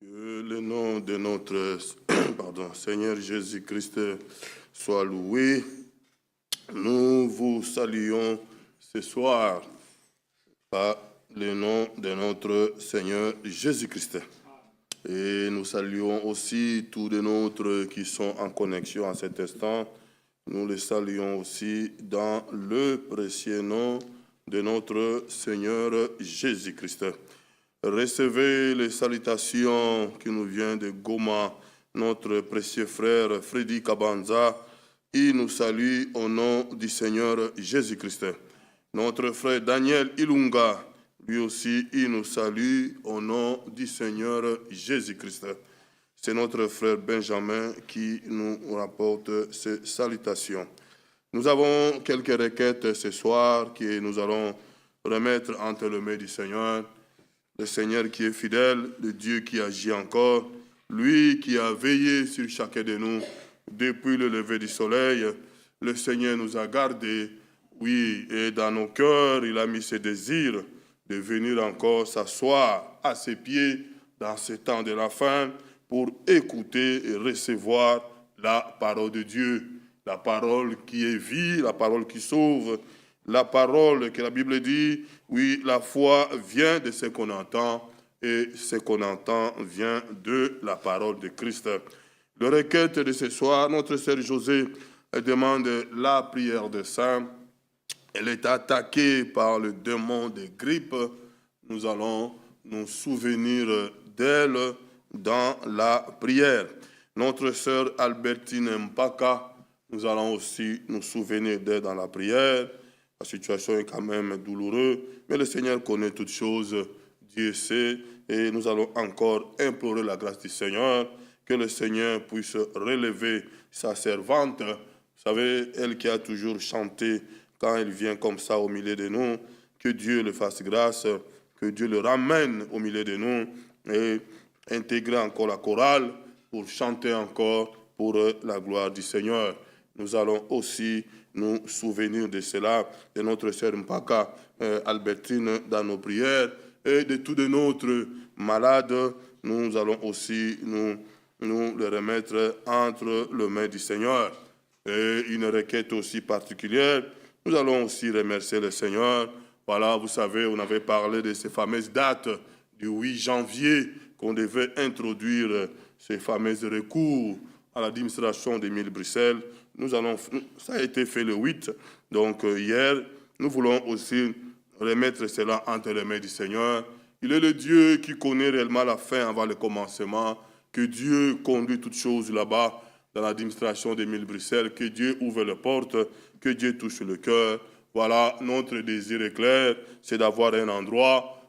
Que le nom de notre Seigneur Jésus-Christ soit loué. Nous vous saluons ce soir par le nom de notre Seigneur Jésus-Christ. Et nous saluons aussi tous les nôtres qui sont en connexion à cet instant. Nous les saluons aussi dans le précieux nom de notre Seigneur Jésus-Christ. Recevez les salutations qui nous viennent de Goma, notre précieux frère Freddy Kabanza. Il nous salue au nom du Seigneur Jésus-Christ. Notre frère Daniel Ilunga, lui aussi, il nous salue au nom du Seigneur Jésus-Christ. C'est notre frère Benjamin qui nous rapporte ces salutations. Nous avons quelques requêtes ce soir que nous allons remettre entre les mains du Seigneur. Le Seigneur qui est fidèle, le Dieu qui agit encore, lui qui a veillé sur chacun de nous depuis le lever du soleil. Le Seigneur nous a gardés, oui, et dans nos cœurs, il a mis ses désirs de venir encore s'asseoir à ses pieds dans ce temps de la fin pour écouter et recevoir la parole de Dieu. La parole qui est vie, la parole qui sauve, la parole que la Bible dit, oui, la foi vient de ce qu'on entend et ce qu'on entend vient de la parole de Christ. Le requête de ce soir, notre sœur José demande la prière des saints. Elle est attaquée par le démon de grippe. Nous allons nous souvenir d'elle dans la prière. Notre sœur Albertine Mpaka, nous allons aussi nous souvenir d'elle dans la prière. La situation est quand même douloureuse, mais le Seigneur connaît toutes choses, Dieu sait, et nous allons encore implorer la grâce du Seigneur, que le Seigneur puisse relever sa servante. Vous savez, elle qui a toujours chanté quand elle vient comme ça au milieu de nous, que Dieu le fasse grâce, que Dieu le ramène au milieu de nous et intégrer encore la chorale pour chanter encore pour la gloire du Seigneur. Nous allons aussi nous souvenir de cela, de notre sœur Mpaka Albertine dans nos prières et de tous notre malades. Nous allons aussi nous les remettre entre les mains du Seigneur. Et une requête aussi particulière, nous allons aussi remercier le Seigneur. Voilà, vous savez, on avait parlé de ces fameuses dates du 8 janvier qu'on devait introduire ces fameux recours à l'administration d'Émile Bruxelles. Ça a été fait le 8, donc hier, nous voulons aussi remettre cela entre les mains du Seigneur. Il est le Dieu qui connaît réellement la fin avant le commencement, que Dieu conduit toutes choses là-bas dans l'administration d'Émile Bruxelles, que Dieu ouvre les portes, que Dieu touche le cœur. Voilà, notre désir est clair, c'est d'avoir un endroit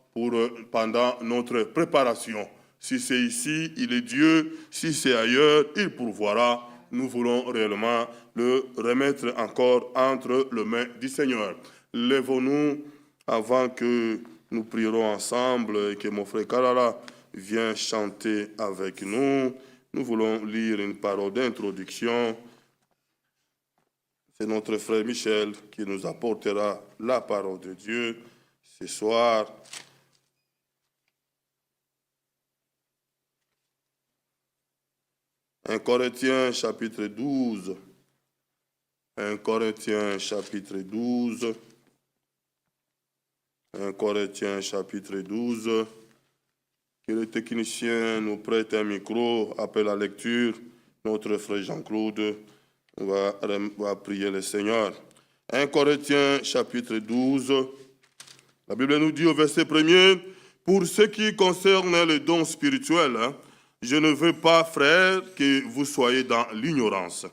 pendant notre préparation. Si c'est ici, il est Dieu. Si c'est ailleurs, il pourvoira. Nous voulons réellement le remettre encore entre les mains du Seigneur. Lèvons-nous avant que nous prierons ensemble et que mon frère Kalala vienne chanter avec nous. Nous voulons lire une parole d'introduction. C'est notre frère Michel qui nous apportera la parole de Dieu ce soir. 1 Corinthiens chapitre 12. 1 Corinthiens chapitre 12. 1 Corinthiens chapitre 12. Que le technicien nous prête un micro après la lecture. Notre frère Jean-Claude va prier le Seigneur. 1 Corinthiens chapitre 12. La Bible nous dit au verset 1er, pour ce qui concerne les dons spirituels, je ne veux pas, frères, que vous soyez dans l'ignorance.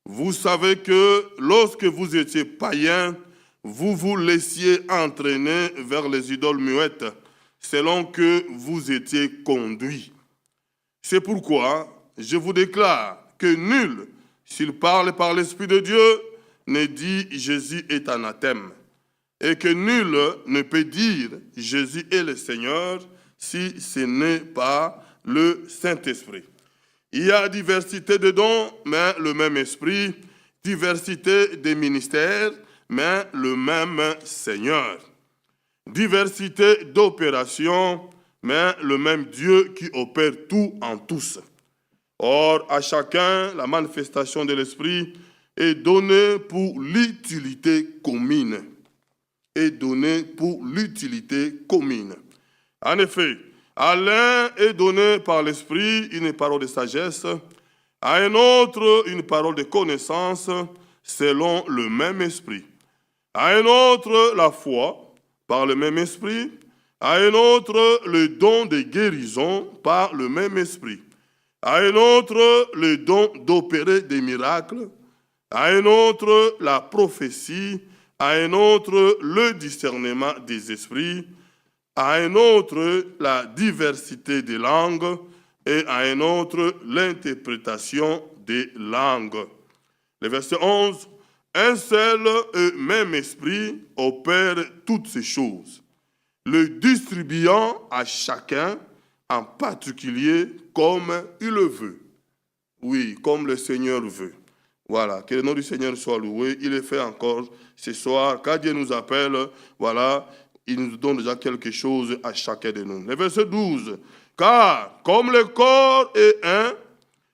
Vous savez que lorsque vous étiez païens, vous vous laissiez entraîner vers les idoles muettes, selon que vous étiez conduits. C'est pourquoi je vous déclare que nul, s'il parle par l'Esprit de Dieu, ne dit Jésus est anathème, et que nul ne peut dire Jésus est le Seigneur si ce n'est pas le Saint-Esprit. Il y a diversité de dons, mais le même esprit, diversité des ministères, mais le même Seigneur. Diversité d'opérations, mais le même Dieu qui opère tout en tous. Or, à chacun, la manifestation de l'Esprit est donnée pour l'utilité commune. Est donnée pour l'utilité commune. En effet, à l'un est donné par l'Esprit une parole de sagesse, à un autre une parole de connaissance selon le même Esprit, à un autre la foi par le même Esprit, à un autre le don de guérison par le même Esprit, à un autre le don d'opérer des miracles, à un autre la prophétie, à un autre le discernement des esprits, à un autre la diversité des langues et à un autre l'interprétation des langues. Le verset 11, un seul et même esprit opère toutes ces choses, le distribuant à chacun en particulier comme il le veut. Oui, comme le Seigneur veut. Voilà, que le nom du Seigneur soit loué. Il est fait encore ce soir. Quand Dieu nous appelle, voilà, il nous donne déjà quelque chose à chacun de nous. Le verset 12. Car comme le corps est un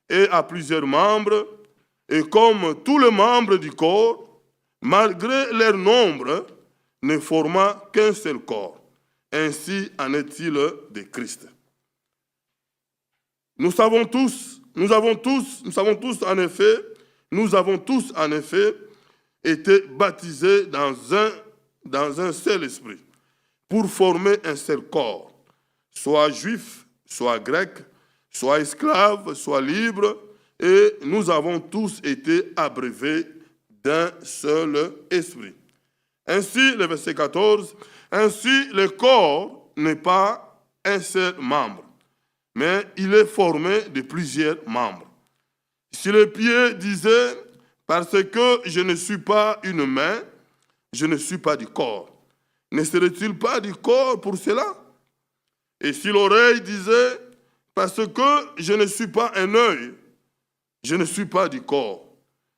et a plusieurs membres, et comme tous les membres du corps, malgré leur nombre, ne formant qu'un seul corps. Ainsi en est-il de Christ. Nous savons tous en effet été baptisés dans un seul esprit, pour former un seul corps, soit juif, soit grec, soit esclave, soit libre, et nous avons tous été abreuvés d'un seul esprit. Ainsi, le verset 14, ainsi le corps n'est pas un seul membre, mais il est formé de plusieurs membres. Si le pied disait, parce que je ne suis pas une main, je ne suis pas du corps, ne serait-il pas du corps pour cela? Et si l'oreille disait, parce que je ne suis pas un œil, je ne suis pas du corps,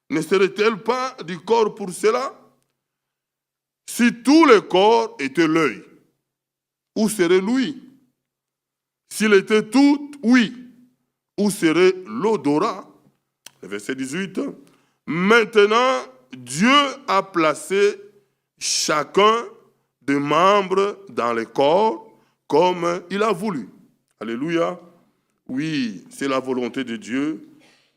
ne serait-elle pas du corps pour cela? Si tout le corps était l'œil, où serait l'ouïe? S'il était tout ouïe, où serait l'odorat? Le verset 18. Maintenant, Dieu a placé chacun des membres dans le corps comme il a voulu. Alléluia. Oui, c'est la volonté de Dieu.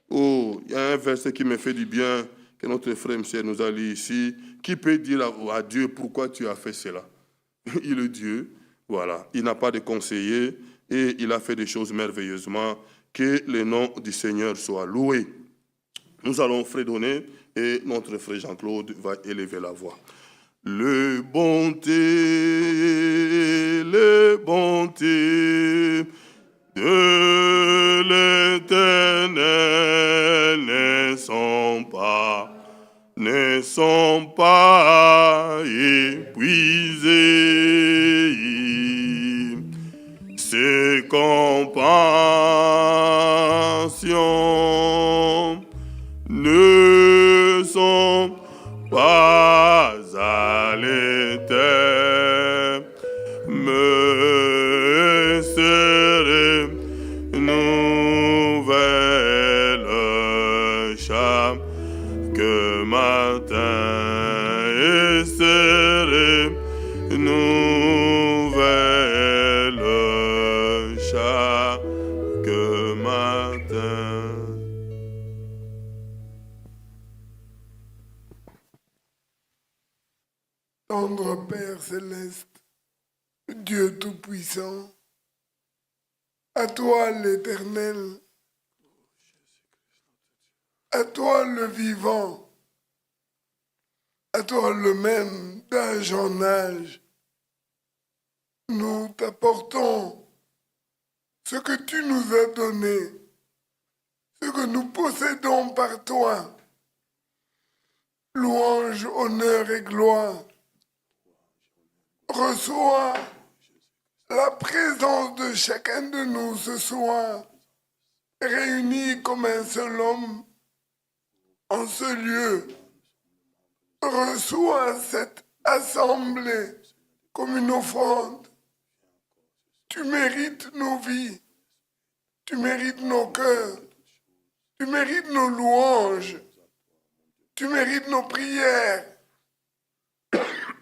Oh, il y a un verset qui me fait du bien, que notre frère Michel nous a lu ici. Qui peut dire à Dieu pourquoi tu as fait cela? Il est Dieu. Voilà. Il n'a pas de conseiller et il a fait des choses merveilleusement. Que le nom du Seigneur soit loué. Nous allons fredonner et notre frère Jean-Claude va élever la voix. Le bonté de l'Éternel ne sont pas épuisées. Ses compassions ne sont pas à l'éternel, me serait nouvelle chaque matin et serait nouvelle chaque matin. Tendre Père céleste, Dieu Tout-Puissant, à toi l'Éternel, à toi le vivant, à toi le même d'âge en âge, nous t'apportons ce que tu nous as donné, ce que nous possédons par toi. Louange, honneur et gloire. Reçois la présence de chacun de nous ce soir, réunis comme un seul homme en ce lieu. Reçois cette assemblée comme une offrande. Tu mérites nos vies. Tu mérites nos cœurs. Tu mérites nos louanges. Tu mérites nos prières.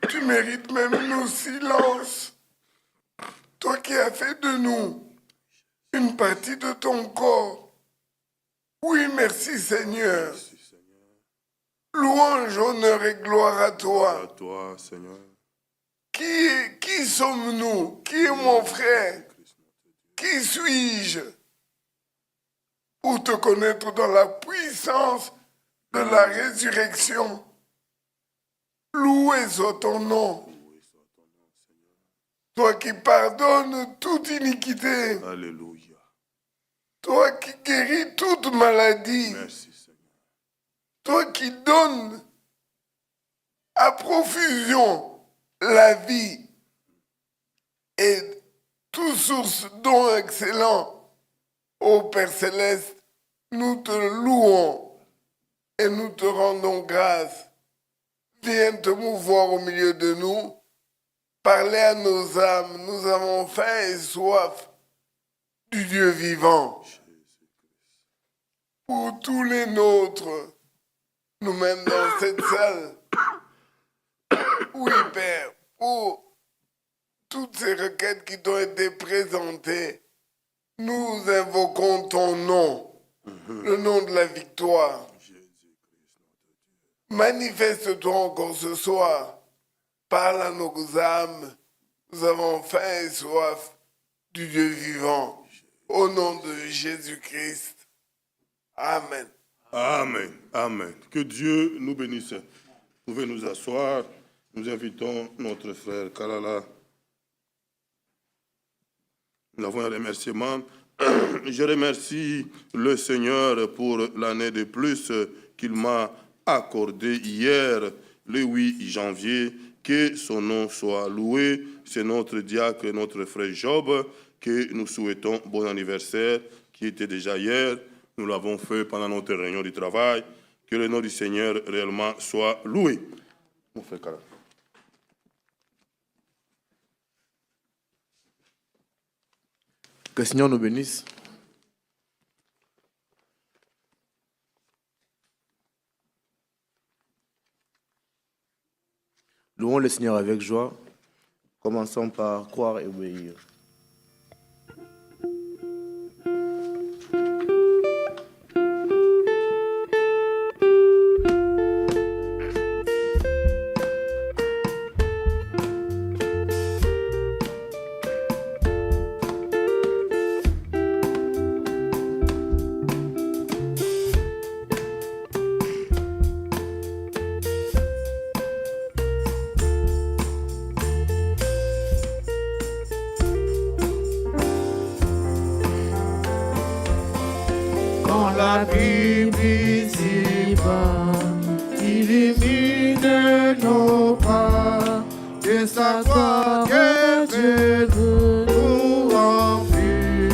Tu mérites même nos silences. Toi qui as fait de nous une partie de ton corps. Oui, merci Seigneur. Louange, honneur et gloire à toi. À toi, Seigneur. Qui sommes-nous? Qui est mon frère? Qui suis-je pour te connaître dans la puissance de la résurrection? Loué soit ton nom. Toi qui pardonnes toute iniquité. Alléluia. Toi qui guéris toute maladie. Merci, Seigneur. Toi qui donnes à profusion la vie et toute source dons excellents, ô Père Céleste, nous te louons et nous te rendons grâce. Viens te mouvoir au milieu de nous, parler à nos âmes. Nous avons faim et soif du Dieu vivant. Pour tous les nôtres, nous-mêmes dans cette salle, oui Père, pour toutes ces requêtes qui t'ont été présentées, nous invoquons ton nom, le nom de la victoire. Manifeste-toi encore ce soir, parle à nos âmes, nous avons faim et soif du Dieu vivant, au nom de Jésus-Christ. Amen. Amen. Amen. Que Dieu nous bénisse. Vous pouvez nous asseoir. Nous invitons notre frère Kalala. Nous avons un remerciement. Je remercie le Seigneur pour l'année de plus qu'il m'a accordée hier, le 8 janvier. Que son nom soit loué. C'est notre diacre, notre frère Job, que nous souhaitons bon anniversaire, qui était déjà hier. Nous l'avons fait pendant notre réunion du travail. Que le nom du Seigneur réellement soit loué. Mon frère Kalala. Que le Seigneur nous bénisse. Louons le Seigneur avec joie. Commençons par croire et obéir. La Bible ici-bas illumine nos pas, de sa gloire Dieu veut nous remplir.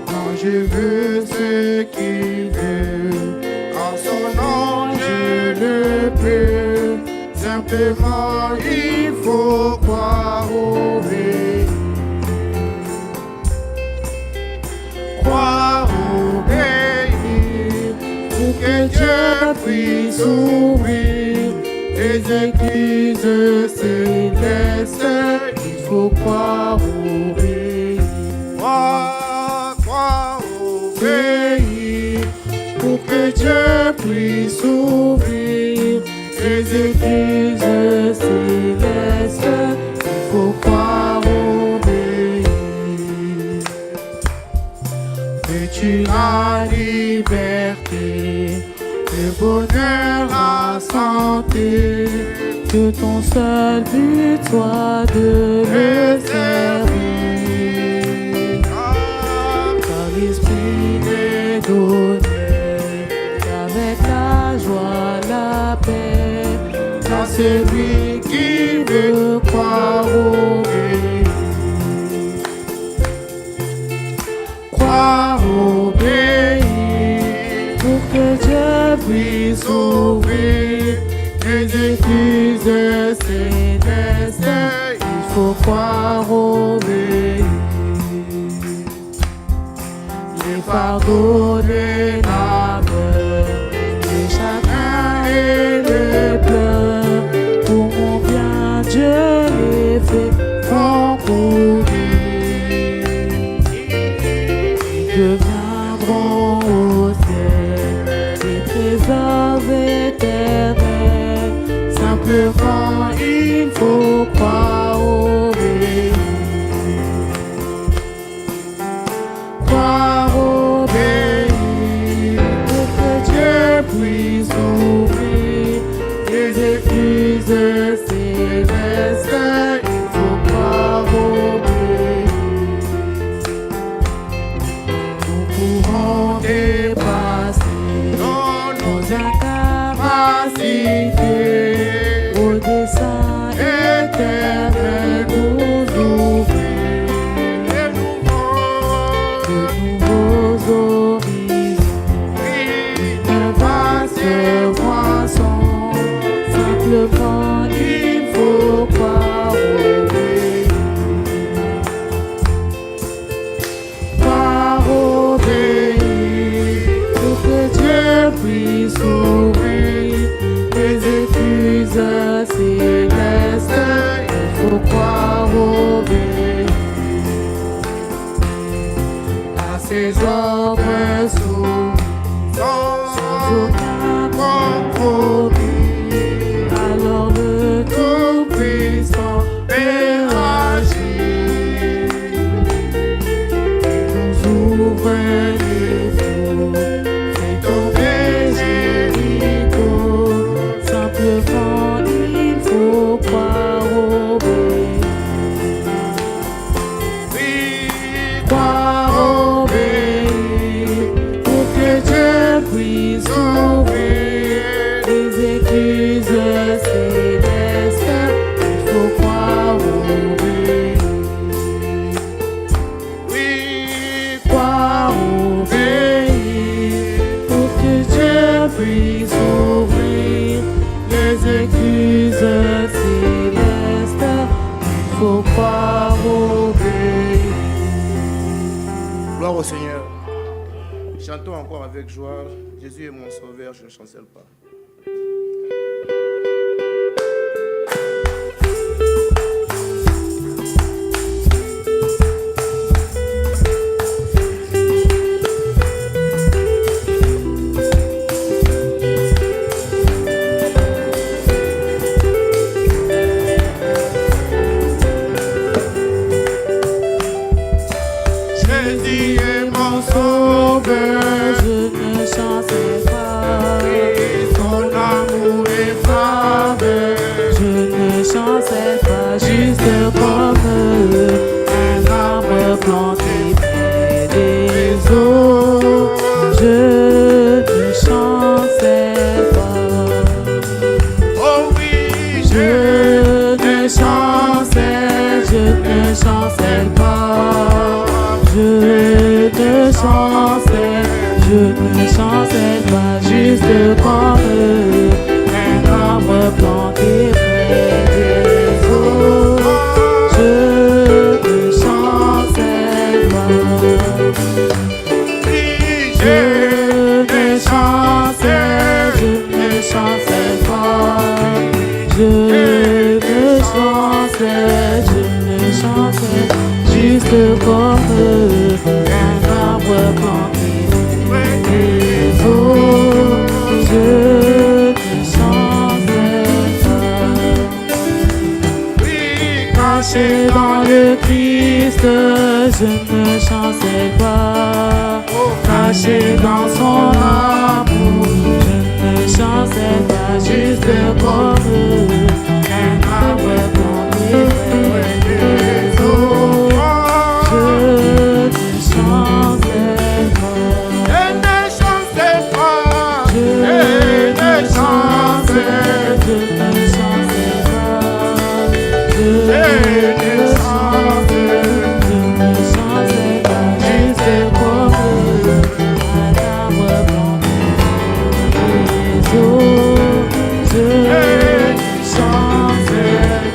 Quand je veux ce qu'il veut, en son nom je le peux, simplement il faut croire au vrai. Croire, obéir, pour que Dieu puisse ouvrir les églises célestes. Il faut croire, obéir. Croire, obéir, pour que Dieu puisse ouvrir les églises célestes. Il faut croire, obéir. Veux-tu la liberté, le bonheur, la santé, que ton seul but soit de le servir. Car l'esprit n'est donné qu'avec la joie, la paix, à celui qui veut croire au Dieu. Croire, obéir, pour que Dieu puisse ouvrir les églises célestes. Il faut croire obéir. Les fardeaux de la peur, le chagrin et le pleurs, pour mon bien Dieu les fait encourir. Ils deviendront au ciel des trésors éternels. Simplement il faut croire obéir. Croire obéir pour que Dieu puisse ouvrir les écluses célestes. Il faut croire obéir. Nous pouvons dépasser nos incapacités au dessein éternel nous ouvrir de nouveaux horizons, de vastes moissons. Simplement il faut croire obéir. Croire obéir pour que Dieu puisse ouvrir les écluses célestes. Il faut croire obéir à ses ordres sans aucun compromis. Alors le Tout-Puissant agit, nous ouvre les flots, fait tomber Jéricho. Simplement il faut croire obéir. Croire obéir pour que Dieu puisse ouvrir les écluses célestes. Il faut croire obéir. Croire obéir pour que Dieu puisse ouvrir les écluses célestes. Il faut croire obéir. Gloire au Seigneur. Chantons encore avec joie. Jésus est mon sauveur, je ne chancelle pas. Jésus est mon sauveur, je ne chancerai pas. Son amour est faveur, je ne chancerai pas. Juste comme un arbre planté près des eaux, je ne chancerai pas. Oh oui, je ne chancerai, je ne chancerai pas. Je ne chancerai pas, juste comme un arbre planté près des eaux. Je ne chancerai pas. Je ne chancerai, je ne chancerai pas. Je ne chancerai, je ne chancerai pas. Juste comme un arbre planté près des eaux, je ne chancerai pas. Caché dans le Christ, je ne chancerai pas. Caché dans son amour, je ne chancerai pas. Juste comme un arbre planté près des eaux. Je ne chancerai pas. Je ne chancerai pas. Je ne chancerai, je ne chancerai pas. Je ne chancerai, je ne chancerai pas. Juste comme un arbre planté près des eaux. Je ne chancerai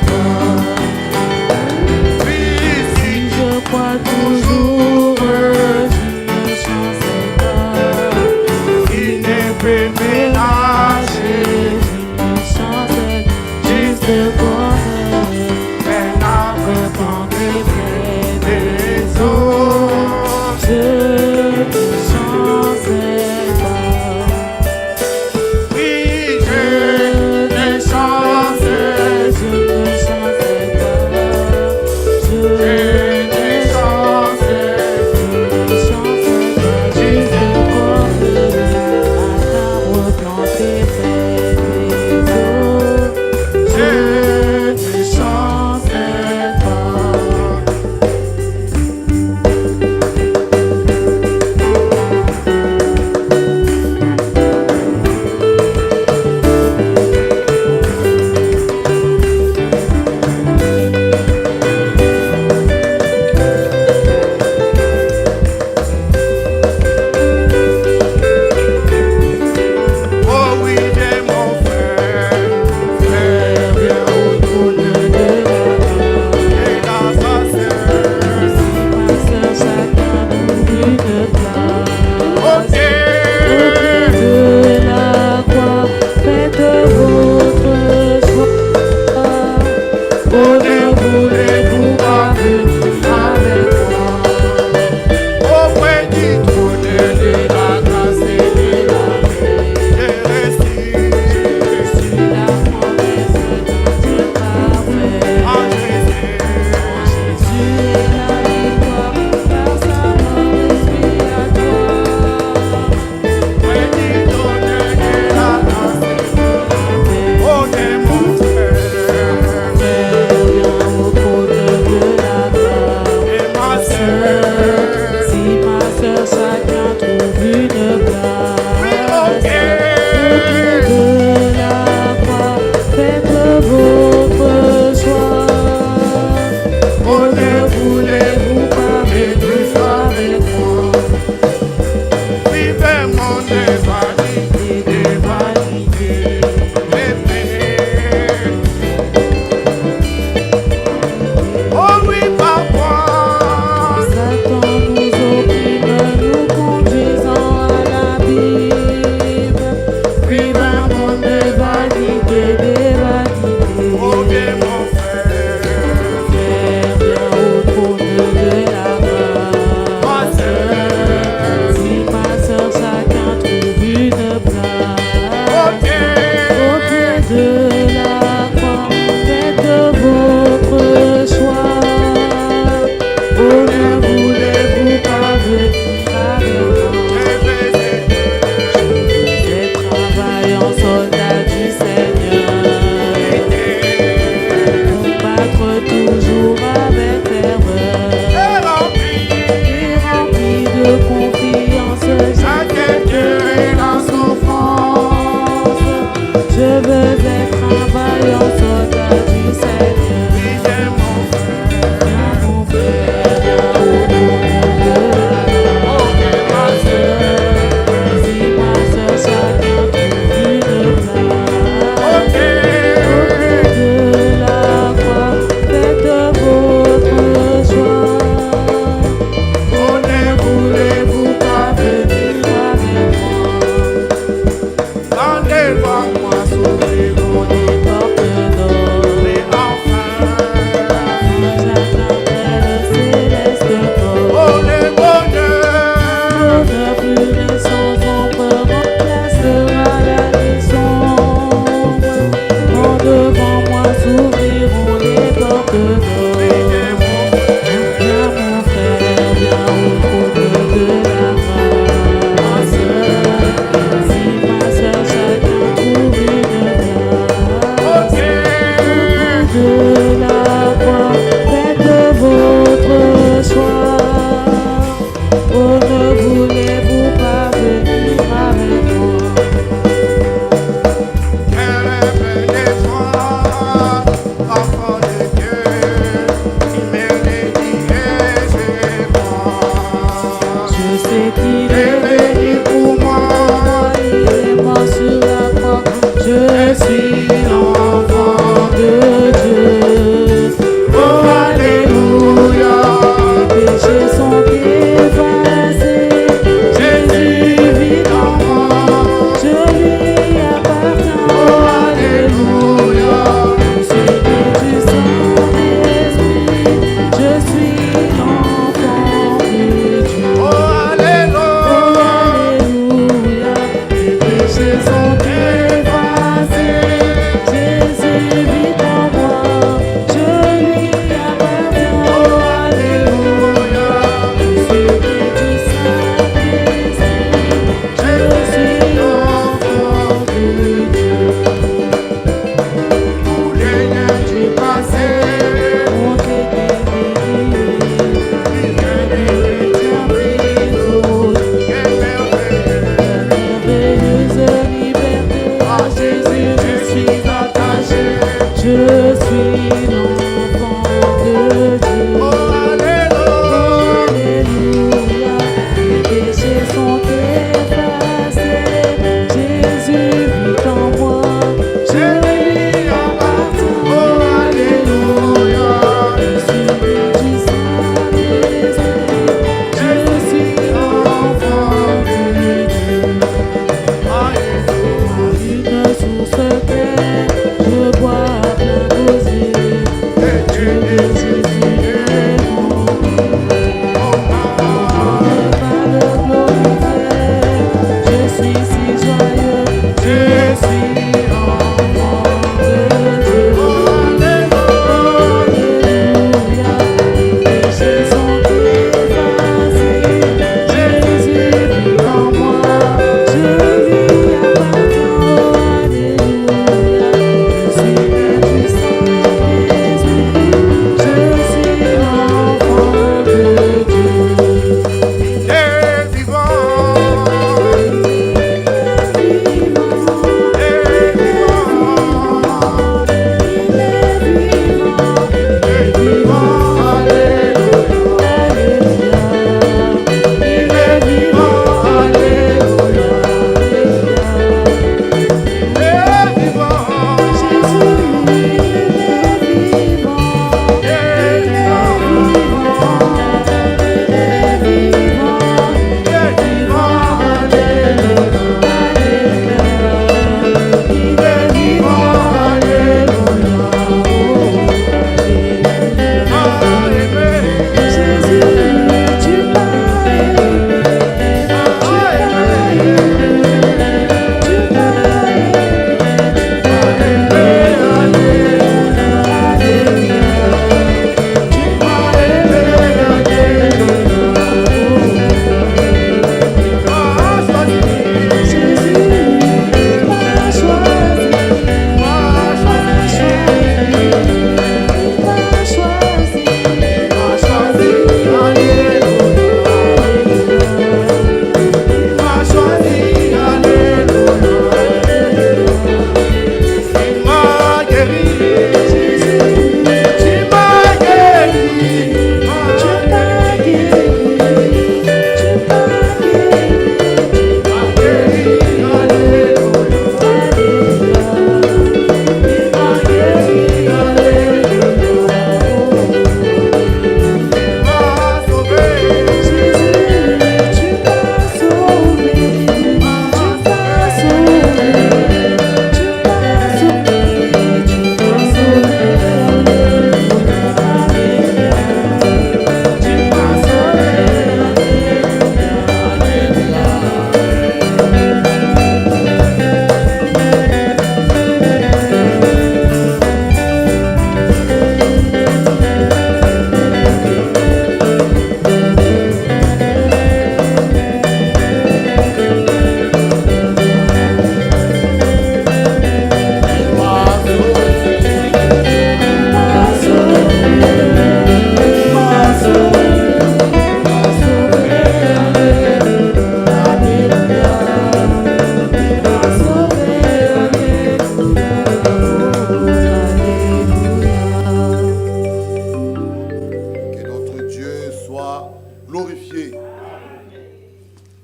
glorifié.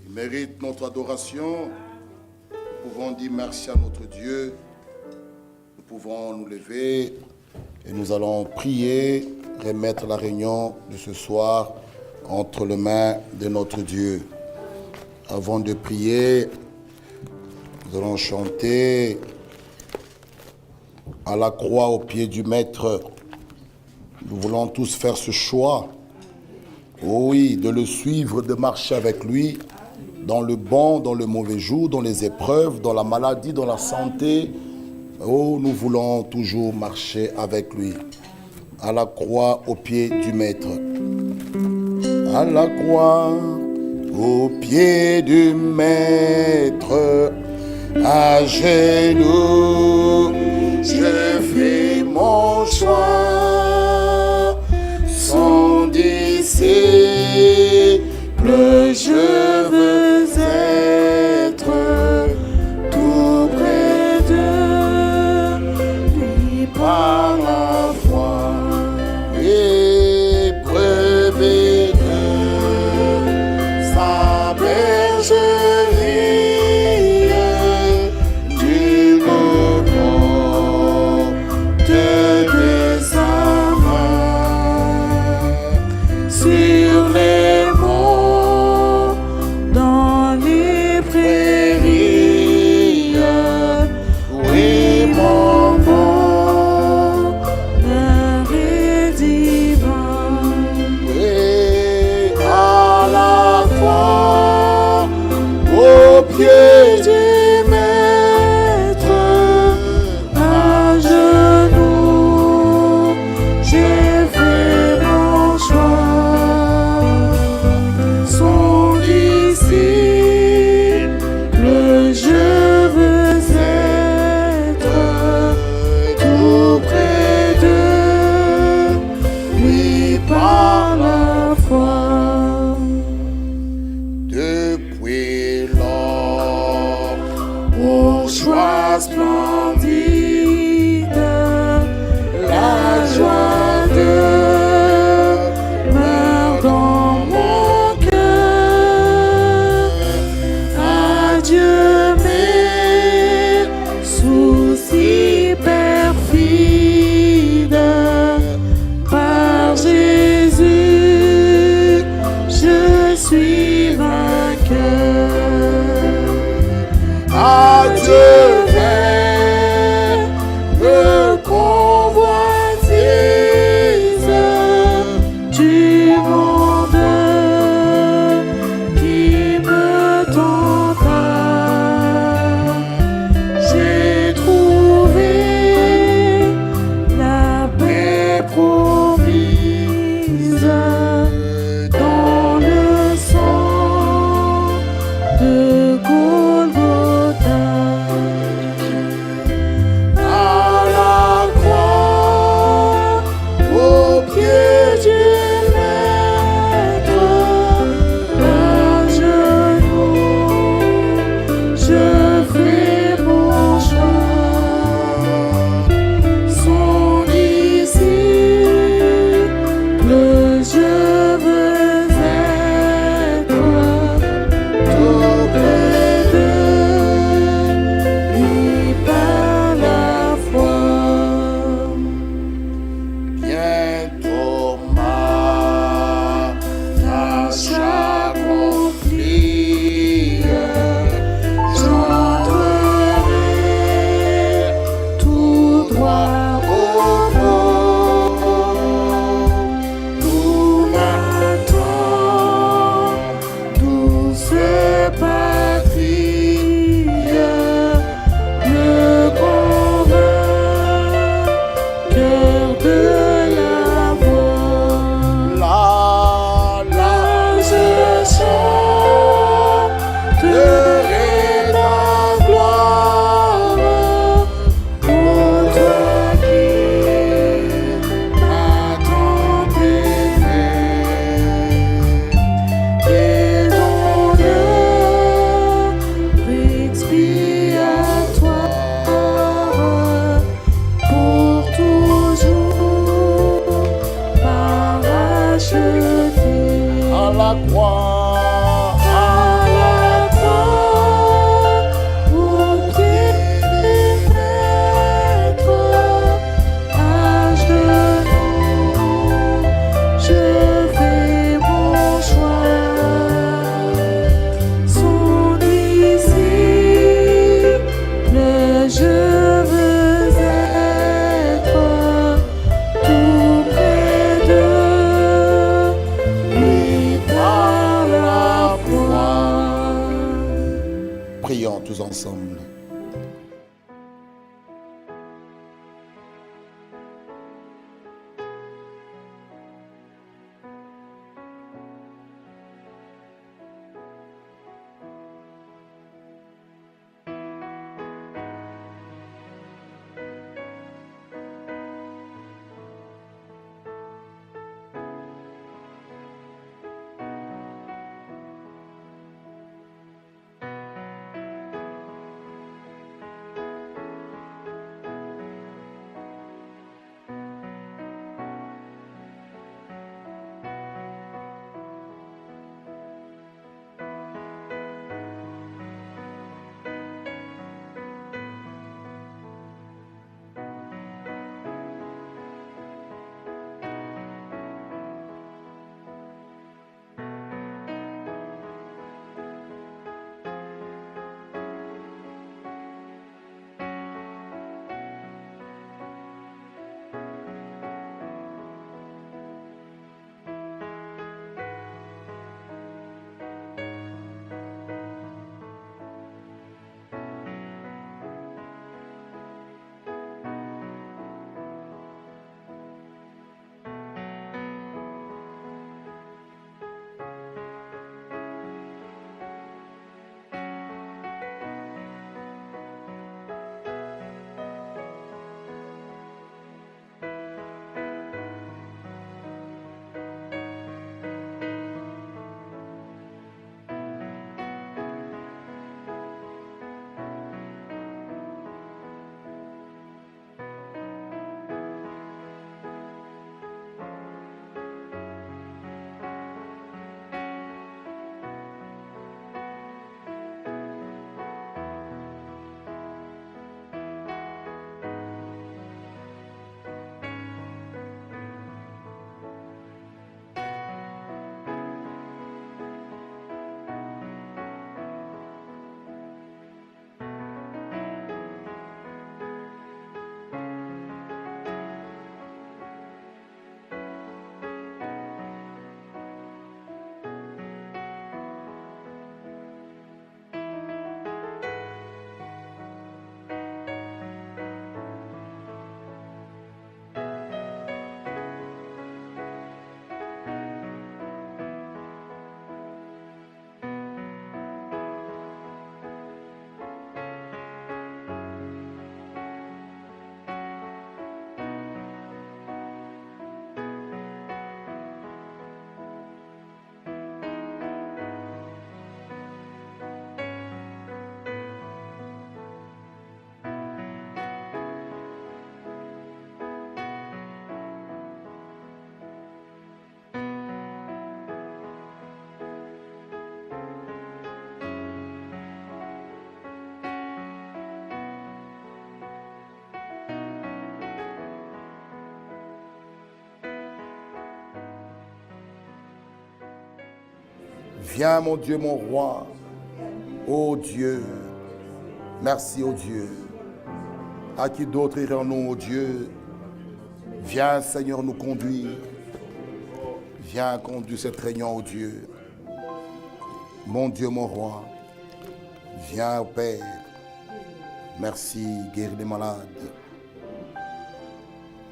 Il mérite notre adoration. Nous pouvons dire merci à notre Dieu. Nous pouvons nous lever et nous allons prier, remettre la réunion de ce soir entre les mains de notre Dieu. Avant de prier, nous allons chanter à la croix au pied du Maître. Nous voulons tous faire ce choix, oui, de le suivre, de marcher avec lui, dans le bon, dans le mauvais jour, dans les épreuves, dans la maladie, dans la santé. Oh, nous voulons toujours marcher avec lui. À la croix au pied du Maître. À la croix au pied du Maître, à genoux, je fais mon choix. Son disciple, je veux être tout près de lui par la foi et brevet de sa bergerie du moment de sa main sur la croix. Prions tous ensemble. Viens mon Dieu, mon roi, ô Dieu, merci ô Dieu. À qui d'autre irons-nous, ô Dieu? Viens Seigneur nous conduire. Viens conduire cette réunion, ô Dieu. Mon Dieu, mon roi, viens, ô Père. Merci, guéris les malades.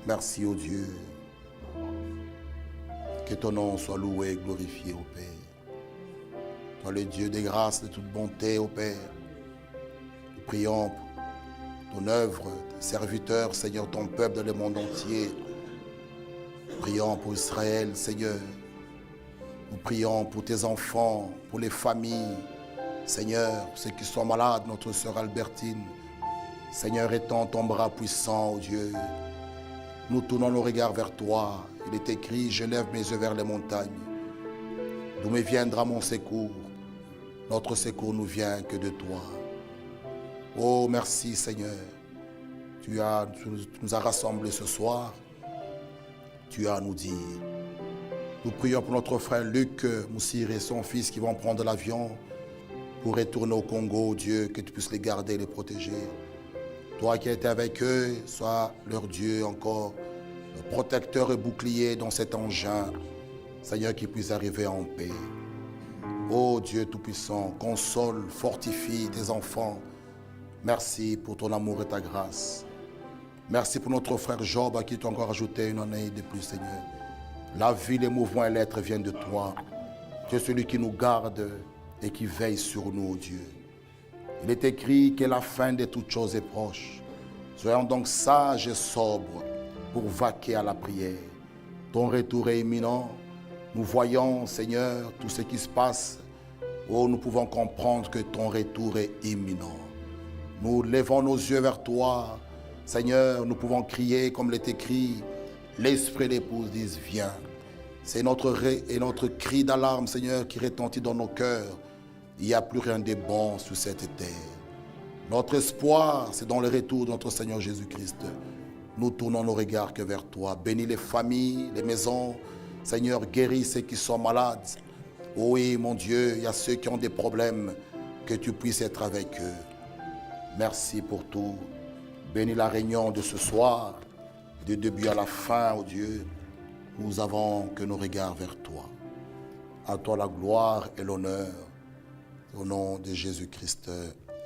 Merci, ô Dieu. Que ton nom soit loué et glorifié, ô Père. Toi, le Dieu des grâces, de toute bonté, ô Père. Nous prions pour ton œuvre, tes serviteurs, Seigneur, ton peuple dans le monde entier. Nous prions pour Israël, Seigneur. Nous prions pour tes enfants, pour les familles. Seigneur, ceux qui sont malades, notre sœur Albertine. Seigneur, étends ton bras puissant, ô Dieu. Nous tournons nos regards vers toi. Il est écrit, je lève mes yeux vers les montagnes. D'où me viendra mon secours? Notre secours nous vient que de toi. Oh, merci Seigneur. Tu nous as rassemblés ce soir. Tu as à nous dire. Nous prions pour notre frère Luc Moussir et son fils qui vont prendre l'avion pour retourner au Congo. Dieu, que tu puisses les garder et les protéger. Toi qui étais avec eux, sois leur Dieu encore, le protecteur et bouclier dans cet engin. Seigneur, qu'ils puissent arriver en paix. Ô Dieu Tout-Puissant, console, fortifie tes enfants. Merci pour ton amour et ta grâce. Merci pour notre frère Job à qui tu as encore ajouté une année de plus, Seigneur. La vie, les mouvements et l'être viennent de toi. Tu es celui qui nous garde et qui veille sur nous, ô Dieu. Il est écrit que la fin de toutes choses est proche. Soyons donc sages et sobres pour vaquer à la prière. Ton retour est imminent. Nous voyons, Seigneur, tout ce qui se passe. Oh, nous pouvons comprendre que ton retour est imminent. Nous levons nos yeux vers toi. Seigneur, nous pouvons crier comme l'est écrit. L'esprit et l'épouse disent, viens. C'est notre cri d'alarme, Seigneur, qui retentit dans nos cœurs. Il n'y a plus rien de bon sur cette terre. Notre espoir, c'est dans le retour de notre Seigneur Jésus-Christ. Nous tournons nos regards que vers toi. Bénis les familles, les maisons. Seigneur, guéris ceux qui sont malades. Oui, mon Dieu, il y a ceux qui ont des problèmes. Que tu puisses être avec eux. Merci pour tout. Bénis la réunion de ce soir. Du début à la fin, oh Dieu, nous avons que nos regards vers toi. À toi la gloire et l'honneur. Au nom de Jésus-Christ.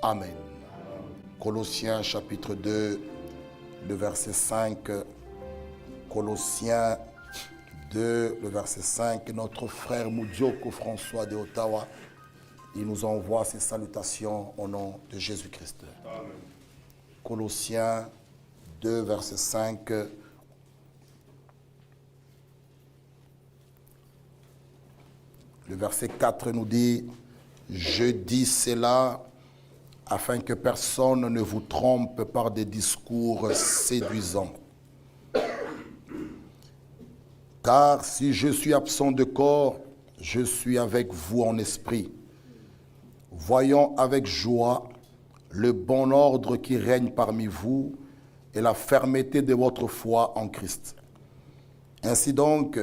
Amen. Colossiens chapitre 2, le verset 5. Colossiens 2, le verset 5. Notre frère Moudioko François de Ottawa, il nous envoie ses salutations au nom de Jésus-Christ. Amen. Colossiens 2, verset 5. Le verset 4 nous dit, « Je dis cela afin que personne ne vous trompe par des discours séduisants. Car si je suis absent de corps, je suis avec vous en esprit. Voyons avec joie le bon ordre qui règne parmi vous et la fermeté de votre foi en Christ. Ainsi donc,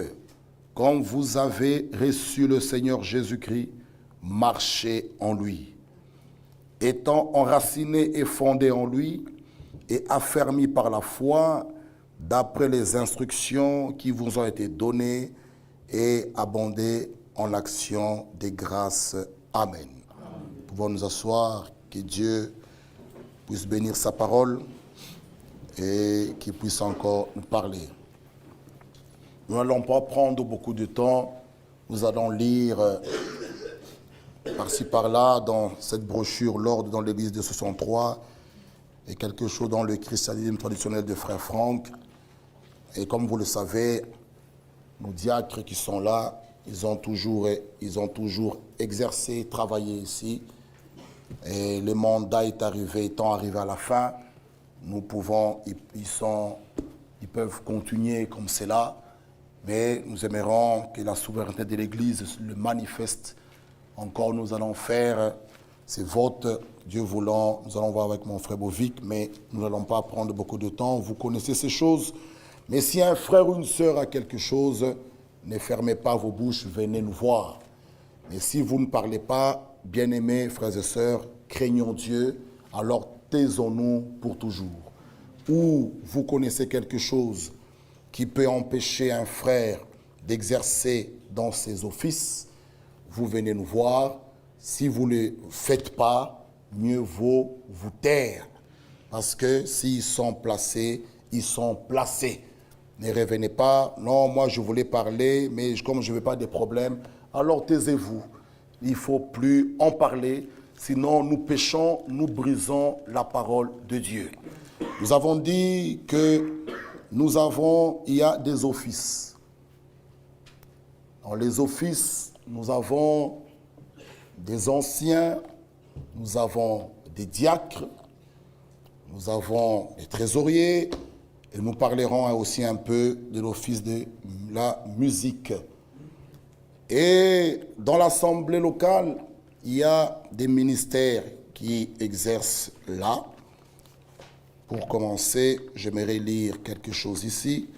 comme vous avez reçu le Seigneur Jésus-Christ, marchez en lui. Étant enracinés et fondés en lui et affermis par la foi, d'après les instructions qui vous ont été données et abondez en l'action des grâces. Amen. Nous pouvons nous asseoir, que Dieu puisse bénir sa parole et qu'il puisse encore nous parler. Nous n'allons pas prendre beaucoup de temps. Nous allons lire par-ci par-là dans cette brochure L'Ordre dans l'église de 63 et quelque chose dans le christianisme traditionnel de Frère Franck. Et comme vous le savez, nos diacres qui sont là, ils ont toujours exercé, travaillé ici. Et le mandat étant arrivé à la fin, ils peuvent continuer comme cela. Mais nous aimerons que la souveraineté de l'Église le manifeste. Encore, nous allons faire ces votes, Dieu voulant. Nous allons voir avec mon frère Bovic, mais nous n'allons pas prendre beaucoup de temps. Vous connaissez ces choses. Mais si un frère ou une sœur a quelque chose, ne fermez pas vos bouches, venez nous voir. Mais si vous ne parlez pas, bien-aimés frères et sœurs, craignons Dieu, alors taisons-nous pour toujours. Ou vous connaissez quelque chose qui peut empêcher un frère d'exercer dans ses offices, vous venez nous voir. Si vous ne le faites pas, mieux vaut vous taire. Parce que s'ils sont placés, ils sont placés. Ne revenez pas, non, moi je voulais parler, mais comme je ne veux pas de problème, alors taisez-vous. Il ne faut plus en parler, sinon nous péchons, nous brisons la parole de Dieu. Nous avons dit que il y a des offices. Dans les offices, nous avons des anciens, nous avons des diacres, nous avons des trésoriers, et nous parlerons aussi un peu de l'office de la musique. Et dans l'assemblée locale, il y a des ministères qui exercent là. Pour commencer, j'aimerais lire quelque chose ici.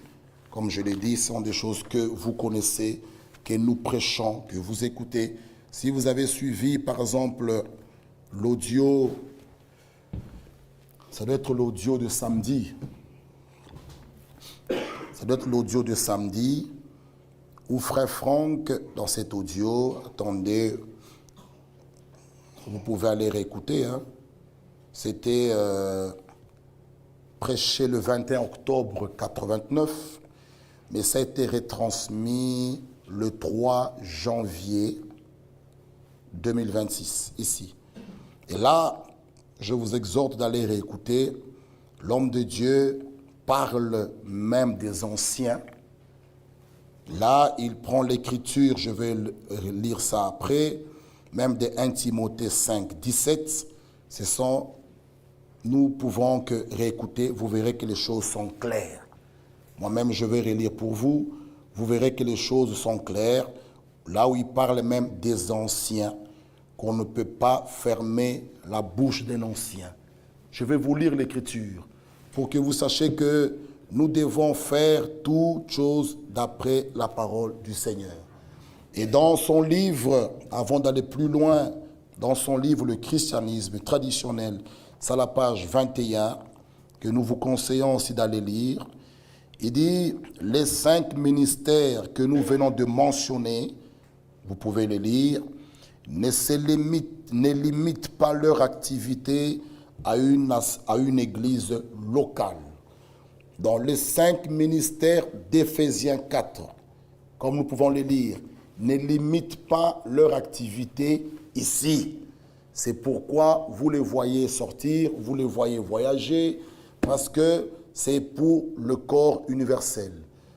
Comme je l'ai dit, ce sont des choses que vous connaissez, que nous prêchons, que vous écoutez. Si vous avez suivi, par exemple, l'audio, ça doit être l'audio de samedi. Ça doit être l'audio de samedi où Frère Franck, dans cet audio, attendez, vous pouvez aller réécouter, hein. C'était prêché le 21 octobre 89, mais ça a été retransmis le 3 janvier 2026, ici. Et là, je vous exhorte d'aller réécouter. L'homme de Dieu parle même des anciens. Là, il prend l'écriture, je vais lire ça après, même des 1 Timothée 5, 17. Ce sont, nous pouvons que réécouter, vous verrez que les choses sont claires. Moi-même, je vais relire pour vous, vous verrez que les choses sont claires. Là où il parle même des anciens, qu'on ne peut pas fermer la bouche d'un ancien. Je vais vous lire l'écriture pour que vous sachiez que nous devons faire toutes choses d'après la parole du Seigneur. Et dans son livre, avant d'aller plus loin, dans son livre « Le christianisme traditionnel », c'est à la page 21, que nous vous conseillons aussi d'aller lire. Il dit « Les 5 ministères que nous venons de mentionner, vous pouvez les lire, ne limitent pas leur activité à une église locale. » Dans les 5 ministères d'Éphésiens 4, comme nous pouvons les lire, ne limitent pas leur activité ici. C'est pourquoi vous les voyez sortir, vous les voyez voyager, parce que c'est pour le corps universel.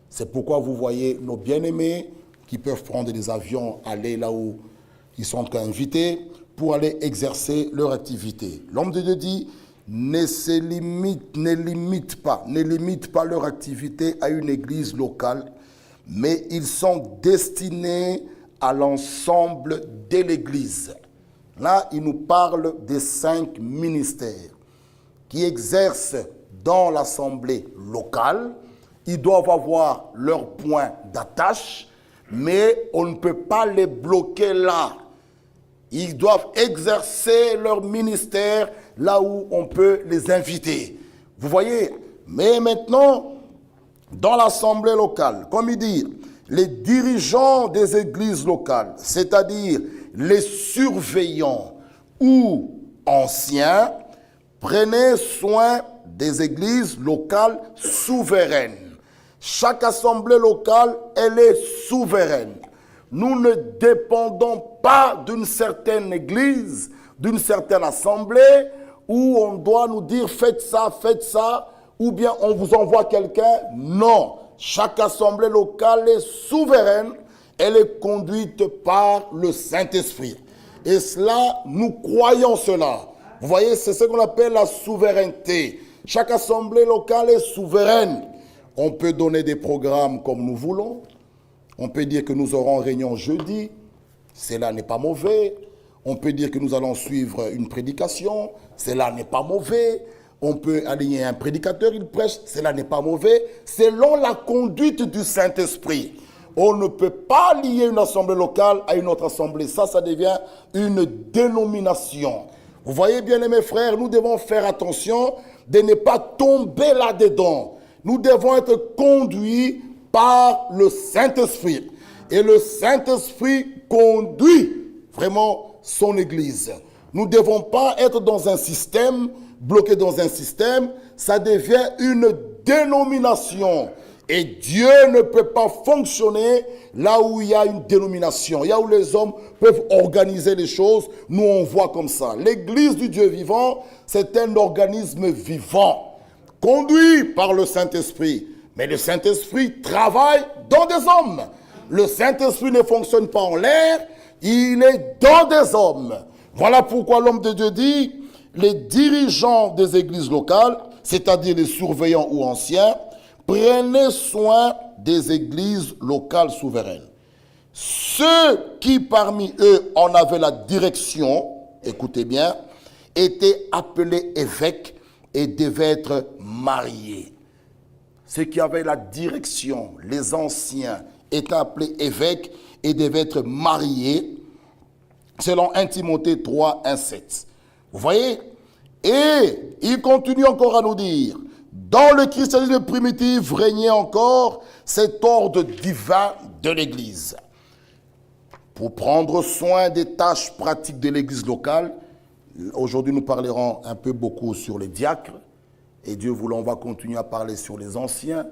C'est pourquoi vous voyez nos bien-aimés qui peuvent prendre des avions, aller là où ils sont invités, pour aller exercer leur activité. L'homme de Dieu dit, ne limite pas leur activité à une église locale, mais ils sont destinés à l'ensemble de l'église. Là, il nous parle des 5 ministères qui exercent dans l'assemblée locale. Ils doivent avoir leur point d'attache, mais on ne peut pas les bloquer là. Ils doivent exercer leur ministère là où on peut les inviter. Vous voyez? Mais maintenant, dans l'assemblée locale, comme il dit, les dirigeants des églises locales, c'est-à-dire les surveillants ou anciens, prenez soin des églises locales souveraines. Chaque assemblée locale, elle est souveraine. Nous ne dépendons pas d'une certaine église, d'une certaine assemblée, où on doit nous dire faites ça, ou bien on vous envoie quelqu'un. Non, chaque assemblée locale est souveraine, elle est conduite par le Saint-Esprit. Et cela, nous croyons cela. Vous voyez, c'est ce qu'on appelle la souveraineté. Chaque assemblée locale est souveraine. On peut donner des programmes comme nous voulons. On peut dire que nous aurons réunion jeudi. Cela n'est pas mauvais. On peut dire que nous allons suivre une prédication. Cela n'est pas mauvais. On peut aligner un prédicateur, il prêche. Cela n'est pas mauvais. Selon la conduite du Saint-Esprit. On ne peut pas lier une assemblée locale à une autre assemblée. Ça devient une dénomination. Vous voyez bien, mes frères, nous devons faire attention de ne pas tomber là-dedans. Nous devons être conduits par le Saint-Esprit. Et le Saint-Esprit conduit vraiment son Église. Nous ne devons pas être dans un système, bloqué dans un système. Ça devient une dénomination. Et Dieu ne peut pas fonctionner là où il y a une dénomination. Là où les hommes peuvent organiser les choses, nous on voit comme ça. L'Église du Dieu vivant, c'est un organisme vivant, conduit par le Saint-Esprit. Mais le Saint-Esprit travaille dans des hommes. Le Saint-Esprit ne fonctionne pas en l'air, il est dans des hommes. Voilà pourquoi l'homme de Dieu dit, les dirigeants des églises locales, c'est-à-dire les surveillants ou anciens, prenez soin des églises locales souveraines. ceux qui parmi eux en avaient la direction, écoutez bien, étaient appelés évêques et devaient être mariés. Ceux qui avaient la direction, les anciens, étaient appelés évêques et devaient être mariés, selon 1 Timothée 3, 1, 7. Vous voyez? Et il continue encore à nous dire, dans le christianisme primitif régnait encore cet ordre divin de l'Église. Pour prendre soin des tâches pratiques de l'Église locale, aujourd'hui nous parlerons un peu beaucoup sur les diacres, et Dieu voulant, on va continuer à parler sur les anciens,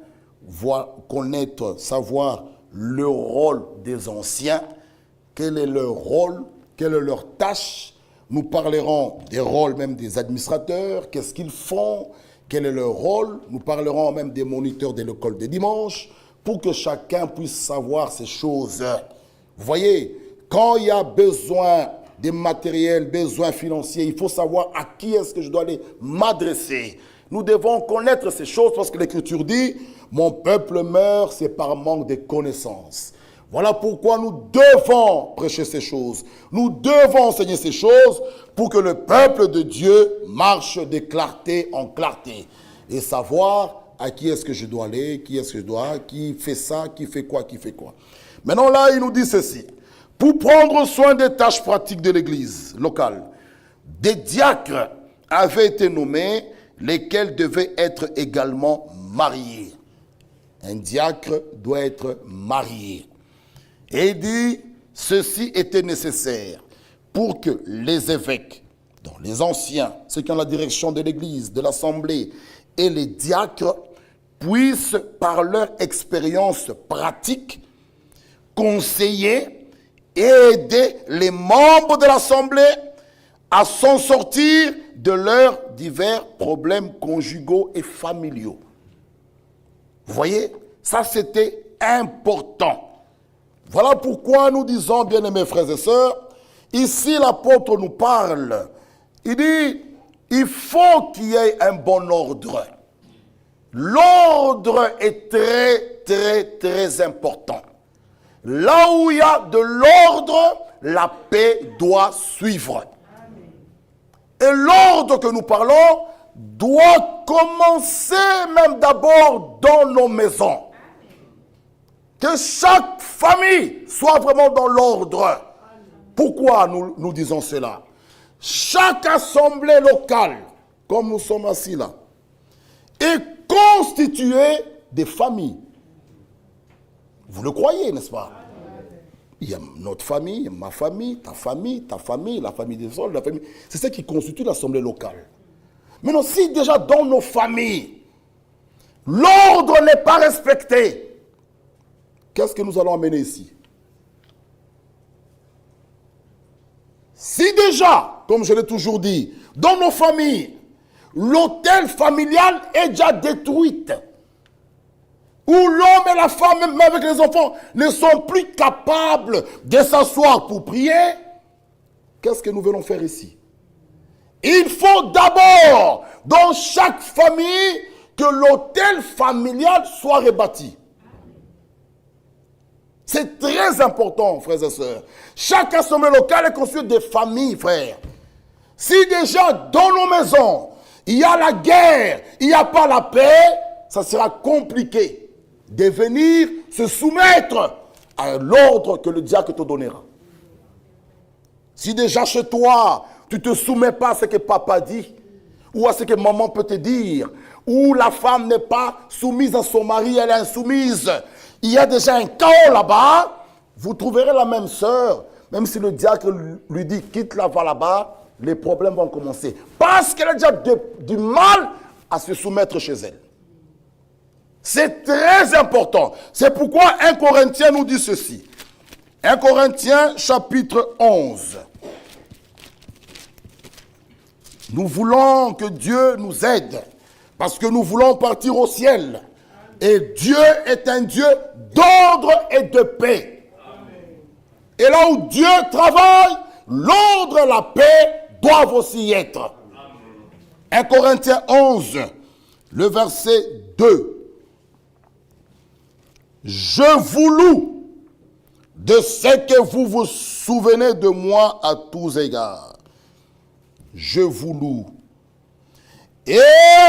connaître, savoir le rôle des anciens, quel est leur rôle, quelle est leur tâche. Nous parlerons des rôles même des administrateurs, qu'est-ce qu'ils font, quel est leur rôle. Nous parlerons même des moniteurs de l'école de dimanche, pour que chacun puisse savoir ces choses. Vous voyez, quand il y a besoin de matériel, besoin financier, il faut savoir à qui est-ce que je dois aller m'adresser. Nous devons connaître ces choses parce que l'Écriture dit « Mon peuple meurt, c'est par manque de connaissances ». Voilà pourquoi nous devons prêcher ces choses. Nous devons enseigner ces choses pour que le peuple de Dieu marche de clarté en clarté. Et savoir à qui est-ce que je dois aller, qui est-ce que je dois, qui fait ça, qui fait quoi, qui fait quoi. Maintenant là, il nous dit ceci. Pour prendre soin des tâches pratiques de l'Église locale, des diacres avaient été nommés, lesquels devaient être également mariés. Un diacre doit être marié. Et il dit, ceci était nécessaire pour que les évêques, donc les anciens, ceux qui ont la direction de l'Église, de l'Assemblée, et les diacres puissent, par leur expérience pratique, conseiller et aider les membres de l'Assemblée à s'en sortir de leurs divers problèmes conjugaux et familiaux. Vous voyez, ça c'était important. Voilà pourquoi nous disons, bien-aimés frères et sœurs, ici l'apôtre nous parle. Il dit, il faut qu'il y ait un bon ordre. L'ordre est très, très, très important. Là où il y a de l'ordre, la paix doit suivre. Et l'ordre que nous parlons doit commencer même d'abord dans nos maisons. Que chaque famille soit vraiment dans l'ordre. Pourquoi nous disons cela? Chaque assemblée locale, comme nous sommes assis là, est constituée de familles. Vous le croyez, n'est-ce pas? Il y a notre famille, ma famille, ta famille, la famille des autres, la famille. C'est ça qui constitue l'assemblée locale. Maintenant, si déjà dans nos familles, l'ordre n'est pas respecté, qu'est-ce que nous allons amener ici? Si déjà, comme je l'ai toujours dit, dans nos familles, l'autel familial est déjà détruit, où l'homme et la femme, même avec les enfants, ne sont plus capables de s'asseoir pour prier, qu'est-ce que nous venons faire ici? Il faut d'abord, dans chaque famille, que l'autel familial soit rebâti. C'est très important, frères et sœurs. Chaque assemblée locale est constituée de familles, frères. Si déjà, dans nos maisons, il y a la guerre, il n'y a pas la paix, ça sera compliqué de venir se soumettre à l'ordre que le diacre te donnera. Si déjà chez toi, tu ne te soumets pas à ce que papa dit, ou à ce que maman peut te dire, ou la femme n'est pas soumise à son mari, elle est insoumise, il y a déjà un chaos là-bas, vous trouverez la même sœur, même si le diacre lui dit quitte la va là-bas, les problèmes vont commencer. Parce qu'elle a déjà du mal à se soumettre chez elle. C'est très important. C'est pourquoi 1 Corinthiens nous dit ceci. 1 Corinthiens chapitre 11. Nous voulons que Dieu nous aide parce que nous voulons partir au ciel. Et Dieu est un Dieu d'ordre et de paix. Amen. Et là où Dieu travaille, l'ordre et la paix doivent aussi y être. Amen. 1 Corinthiens 11, le verset 2. Je vous loue de ce que vous vous souvenez de moi à tous égards. Je vous loue. Et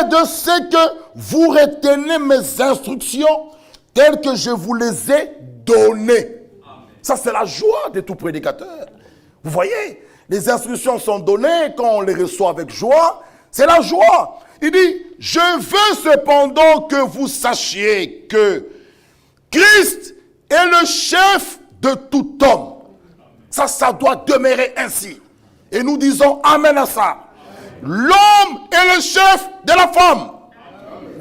de ce que vous retenez mes instructions telles que je vous les ai données. Ça, c'est la joie de tout prédicateur. Vous voyez, les instructions sont données, quand on les reçoit avec joie, c'est la joie. Il dit, je veux cependant que vous sachiez que Christ est le chef de tout homme. Ça doit demeurer ainsi. Et nous disons amen à ça. L'homme est le chef de la femme.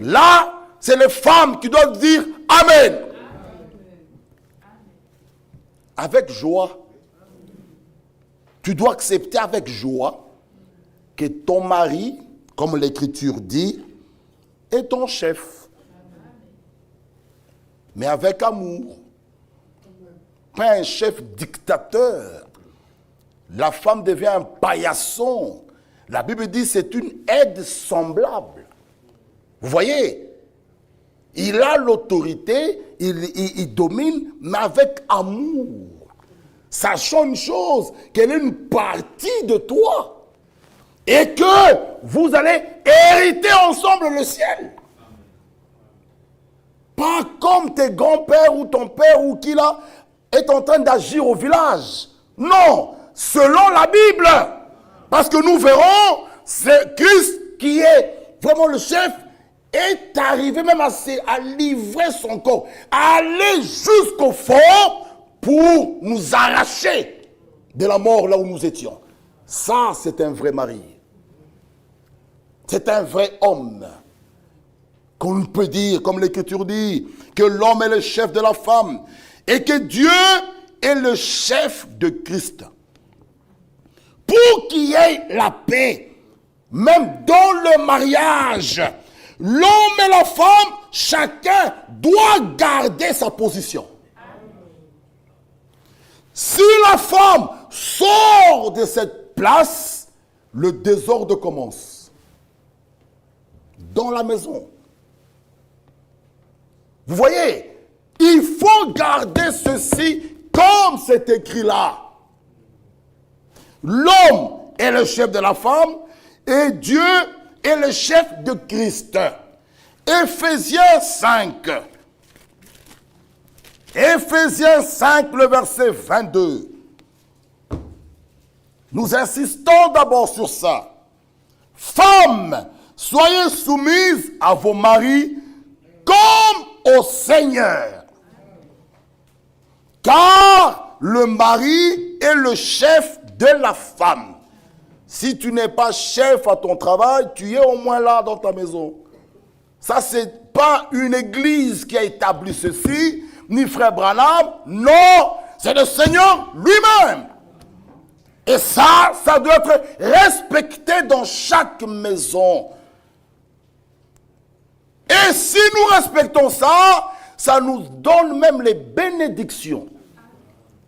Là, c'est les femmes qui doivent dire amen. Avec joie. Tu dois accepter avec joie que ton mari, comme l'Écriture dit, est ton chef. Mais avec amour. Pas un chef dictateur. La femme devient un paillasson. La Bible dit c'est une aide semblable. Vous voyez, il a l'autorité, il domine, mais avec amour. Sachant une chose, qu'elle est une partie de toi. Et que vous allez hériter ensemble le ciel. Pas comme tes grands-pères ou ton père ou qui là est en train d'agir au village. Non, selon la Bible. Parce que nous verrons, c'est Christ qui est vraiment le chef, est arrivé même à livrer son corps, à aller jusqu'au fond pour nous arracher de la mort là où nous étions. Ça, c'est un vrai mari. C'est un vrai homme. Qu'on peut dire, comme l'Écriture dit, que l'homme est le chef de la femme et que Dieu est le chef de Christ. Pour qu'il y ait la paix, même dans le mariage, l'homme et la femme, chacun doit garder sa position. Si la femme sort de cette place, le désordre commence. Dans la maison. Vous voyez, il faut garder ceci comme c'est écrit là. L'homme est le chef de la femme et Dieu est le chef de Christ. Éphésiens 5. Éphésiens 5, le verset 22. Nous insistons d'abord sur ça. Femmes, soyez soumises à vos maris comme au Seigneur. Car le mari est le chef de la femme. Si tu n'es pas chef à ton travail, tu es au moins là dans ta maison. Ça, c'est pas une église qui a établi ceci, ni frère Branham. Non, c'est le Seigneur lui-même. Et ça doit être respecté dans chaque maison. Et si nous respectons ça, ça nous donne même les bénédictions.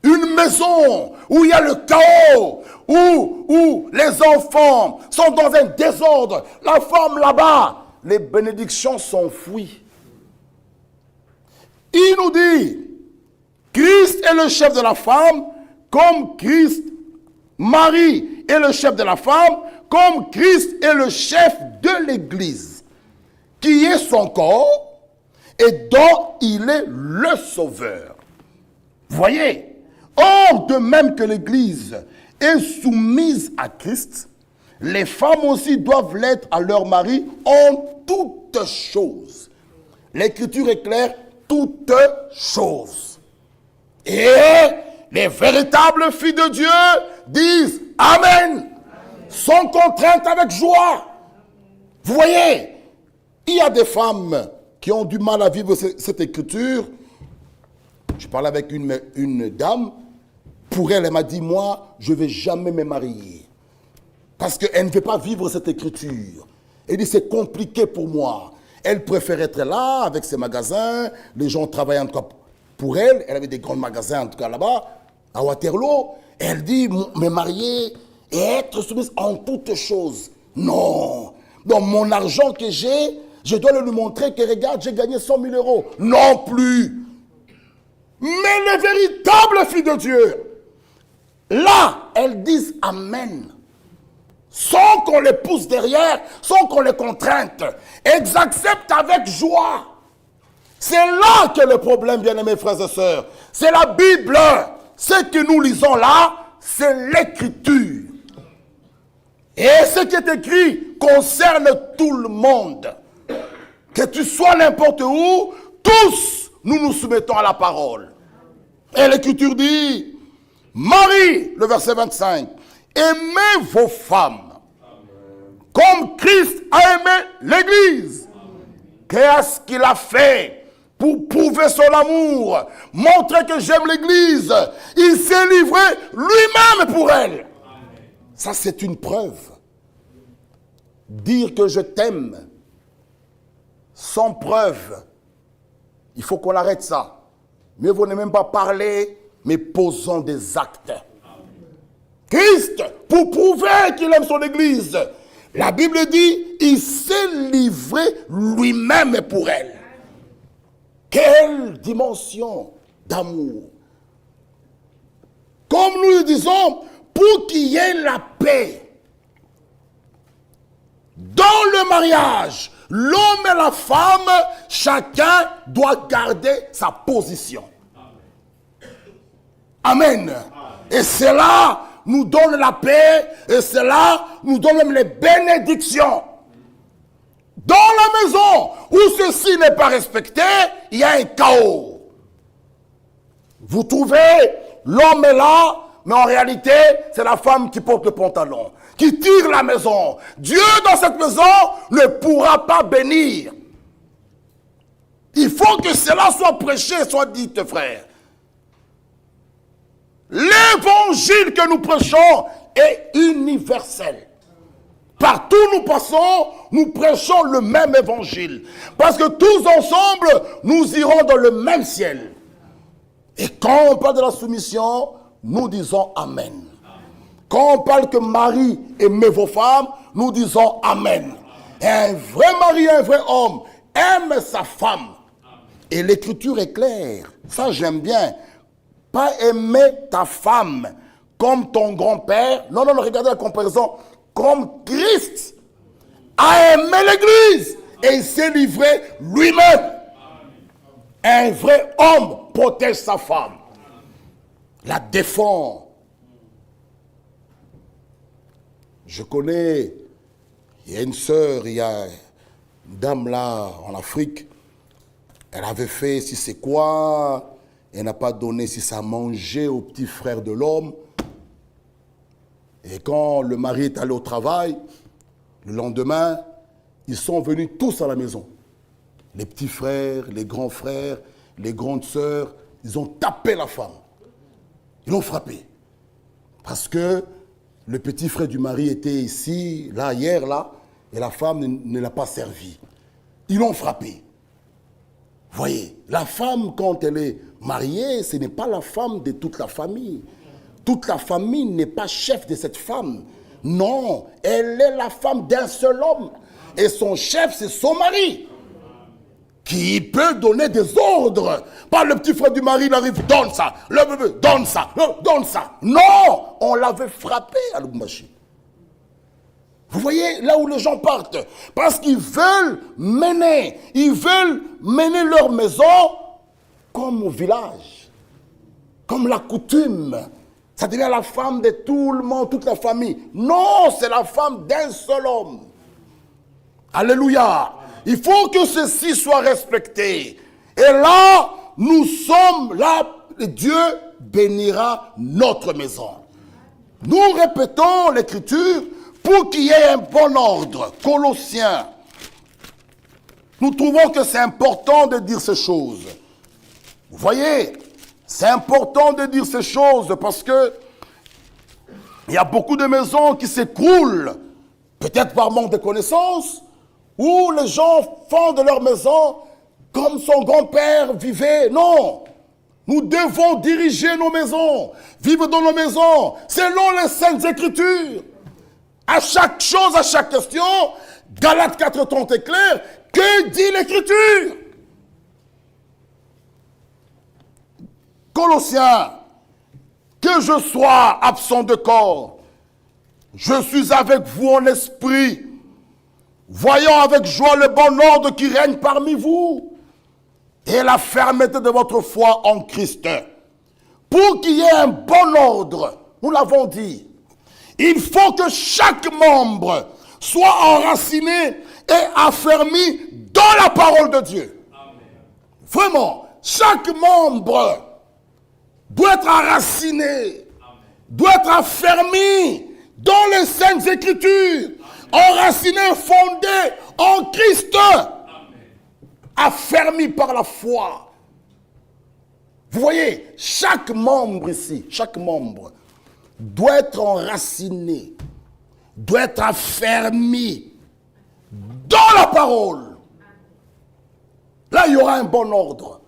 Une maison où il y a le chaos, où les enfants sont dans un désordre, la femme là-bas, les bénédictions s'enfuient. Il nous dit, Christ est le chef de la femme, comme Christ, Marie est le chef de la femme, comme Christ est le chef de l'Église, qui est son corps et dont il est le sauveur. Vous voyez? Or, de même que l'Église est soumise à Christ, les femmes aussi doivent l'être à leur mari en toutes choses. L'Écriture est claire, toutes choses. Et les véritables filles de Dieu disent Amen, sont contraintes avec joie. Vous voyez, il y a des femmes qui ont du mal à vivre cette Écriture. Je parlais avec une dame. Pour elle, elle m'a dit, moi, je ne vais jamais me marier. Parce qu'elle ne veut pas vivre cette Écriture. Elle dit, c'est compliqué pour moi. Elle préfère être là, avec ses magasins. Les gens travaillent en tout cas pour elle. Elle avait des grands magasins, en tout cas là-bas, à Waterloo. Elle dit, me marier et être soumise en toutes choses. Non. Dans mon argent que j'ai, je dois lui montrer que, regarde, j'ai gagné 100 000 euros. Non plus. Mais les véritables filles de Dieu, là, elles disent Amen. Sans qu'on les pousse derrière, sans qu'on les contrainte. Elles acceptent avec joie. C'est là que le problème, bien-aimés frères et sœurs. C'est la Bible. Ce que nous lisons là, c'est l'écriture. Et ce qui est écrit concerne tout le monde. Que tu sois n'importe où, tous, nous nous soumettons à la parole. Et l'écriture dit, Marie, le verset 25, aimez vos femmes comme Christ a aimé l'Église. Qu'est-ce qu'il a fait pour prouver son amour, montrer que j'aime l'Église? Il s'est livré lui-même pour elle. Ça, c'est une preuve. Dire que je t'aime sans preuve, il faut qu'on arrête ça. Mais vous n'aimez même pas parler, mais posons des actes. Christ, pour prouver qu'il aime son Église, la Bible dit, il s'est livré lui-même pour elle. Quelle dimension d'amour. Comme nous le disons, pour qu'il y ait la paix dans le mariage, l'homme et la femme, chacun doit garder sa position. Amen. Et cela nous donne la paix, et cela nous donne même les bénédictions. Dans la maison où ceci n'est pas respecté, il y a un chaos. Vous trouvez, l'homme est là, mais en réalité, c'est la femme qui porte le pantalon, qui tire la maison. Dieu, dans cette maison, ne pourra pas bénir. Il faut que cela soit prêché, soit dit, frère. L'évangile que nous prêchons est universel. Partout où nous passons, nous prêchons le même évangile. Parce que tous ensemble, nous irons dans le même ciel. Et quand on parle de la soumission, nous disons Amen. Quand on parle que Marie aimez vos femmes, nous disons Amen. Et un vrai mari, un vrai homme aime sa femme. Et l'écriture est claire. Ça, j'aime bien. Pas aimer ta femme comme ton grand-père. Non, regardez la comparaison. Comme Christ a aimé l'Église et il s'est livré lui-même. Un vrai homme protège sa femme, la défend. Je connais, il y a une sœur, il y a une dame là en Afrique, elle avait fait si c'est quoi, elle n'a pas donné si ça mangeait au petit frère de l'homme. Et quand le mari est allé au travail, le lendemain, ils sont venus tous à la maison. Les petits frères, les grands frères, les grandes sœurs, ils ont tapé la femme. Ils l'ont frappé. Parce que le petit frère du mari était ici, là, hier, là, et la femme ne l'a pas servi. Ils l'ont frappé. Voyez, la femme, quand elle est mariée, ce n'est pas la femme de toute la famille. Toute la famille n'est pas chef de cette femme. Non, elle est la femme d'un seul homme. Et son chef, c'est son mari. Qui peut donner des ordres. Pas le petit frère du mari, il arrive, donne ça, le bébé, donne ça, donne ça. Non, on l'avait frappé à Lubumbashi. Vous voyez, là où les gens partent. Parce qu'ils veulent mener leur maison comme au village. Comme la coutume. Ça devient la femme de tout le monde, toute la famille. Non, c'est la femme d'un seul homme. Alléluia. Il faut que ceci soit respecté. Et là, nous sommes là, et Dieu bénira notre maison. Nous répétons l'écriture pour qu'il y ait un bon ordre. Colossiens. Nous trouvons que c'est important de dire ces choses. Vous voyez, c'est important de dire ces choses parce que il y a beaucoup de maisons qui s'écroulent, peut-être par manque de connaissances, où les gens font de leur maison comme son grand-père vivait. Non, nous devons diriger nos maisons, vivre dans nos maisons, selon les Saintes Écritures. À chaque chose, à chaque question, Galates 4:30 est clair, que dit l'Écriture? Colossiens, que je sois absent de corps, je suis avec vous en esprit, voyant avec joie le bon ordre qui règne parmi vous et la fermeté de votre foi en Christ. Pour qu'il y ait un bon ordre, nous l'avons dit, il faut que chaque membre soit enraciné et affermi dans la parole de Dieu. Amen. Vraiment, chaque membre doit être enraciné, doit être affermi dans les Saintes Écritures, enraciné, fondé en Christ, affermi par la foi. Vous voyez, chaque membre ici, chaque membre doit être enraciné, doit être affermi dans la parole. Là, il y aura un bon ordre.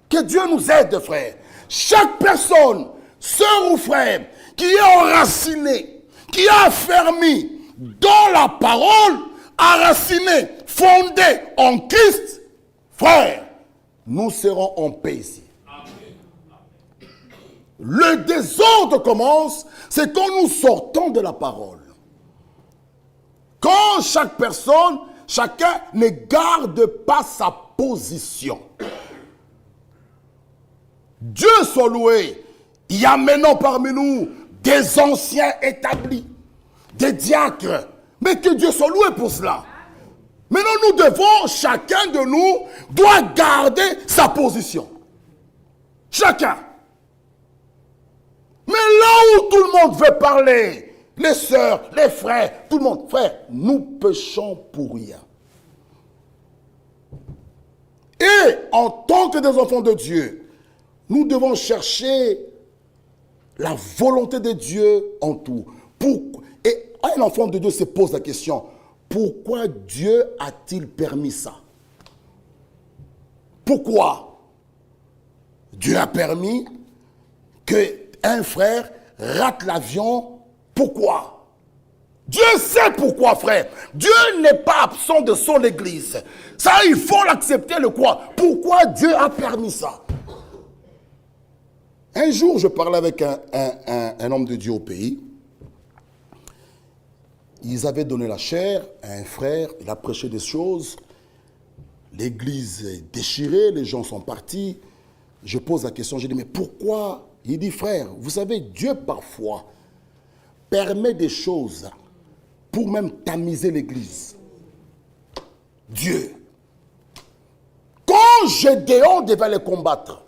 Que Dieu nous aide, frère. Chaque personne, sœur ou frère, qui est enraciné, qui est affermi dans la parole, enraciné, fondé en Christ, frère, nous serons en paix ici. Le désordre commence, c'est quand nous sortons de la parole. Quand chaque personne, chacun ne garde pas sa position. Dieu soit loué. Il y a maintenant parmi nous des anciens établis, des diacres. Mais que Dieu soit loué pour cela. Maintenant, nous devons, chacun de nous doit garder sa position. Chacun. Mais là où tout le monde veut parler, les sœurs, les frères, tout le monde, frère, nous péchons pour rien. Et en tant que des enfants de Dieu, nous devons chercher la volonté de Dieu en tout. Et un enfant de Dieu se pose la question, pourquoi Dieu a-t-il permis ça? Pourquoi Dieu a permis qu'un frère rate l'avion? Pourquoi? Dieu sait pourquoi, frère. Dieu n'est pas absent de son église. Ça, il faut l'accepter, le quoi. Pourquoi Dieu a permis ça? Un jour, je parlais avec un homme de Dieu au pays. Ils avaient donné la chair à un frère, il a prêché des choses. L'église est déchirée, les gens sont partis. Je pose la question, je dis, mais pourquoi? Il dit, frère, vous savez, Dieu parfois permet des choses pour même tamiser l'église. Dieu. Quand Gédéon devait les combattre,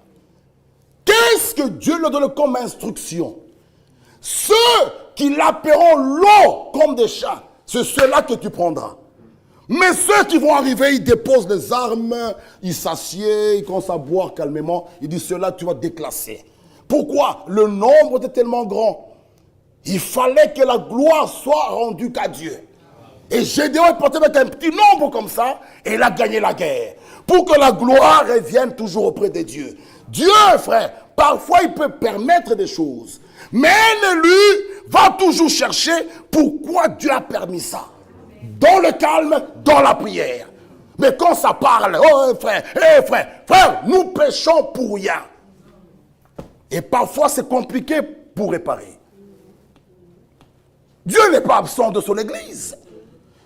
qu'est-ce que Dieu leur donne comme instruction? Ceux qui laperont l'eau comme des chats, c'est ceux-là que tu prendras. Mais ceux qui vont arriver, ils déposent les armes, ils s'assiedent, ils commencent à boire calmement. Il dit, ceux-là, tu vas déclasser. Pourquoi? Le nombre était tellement grand. Il fallait que la gloire soit rendue qu'à Dieu. Et Gédéon est porté avec un petit nombre comme ça, et il a gagné la guerre. Pour que la gloire revienne toujours auprès de Dieu. Dieu, frère, parfois il peut permettre des choses. Mais un élu va toujours chercher pourquoi Dieu a permis ça. Dans le calme, dans la prière. Mais quand ça parle, oh frère, nous péchons pour rien. Et parfois c'est compliqué pour réparer. Dieu n'est pas absent de son église.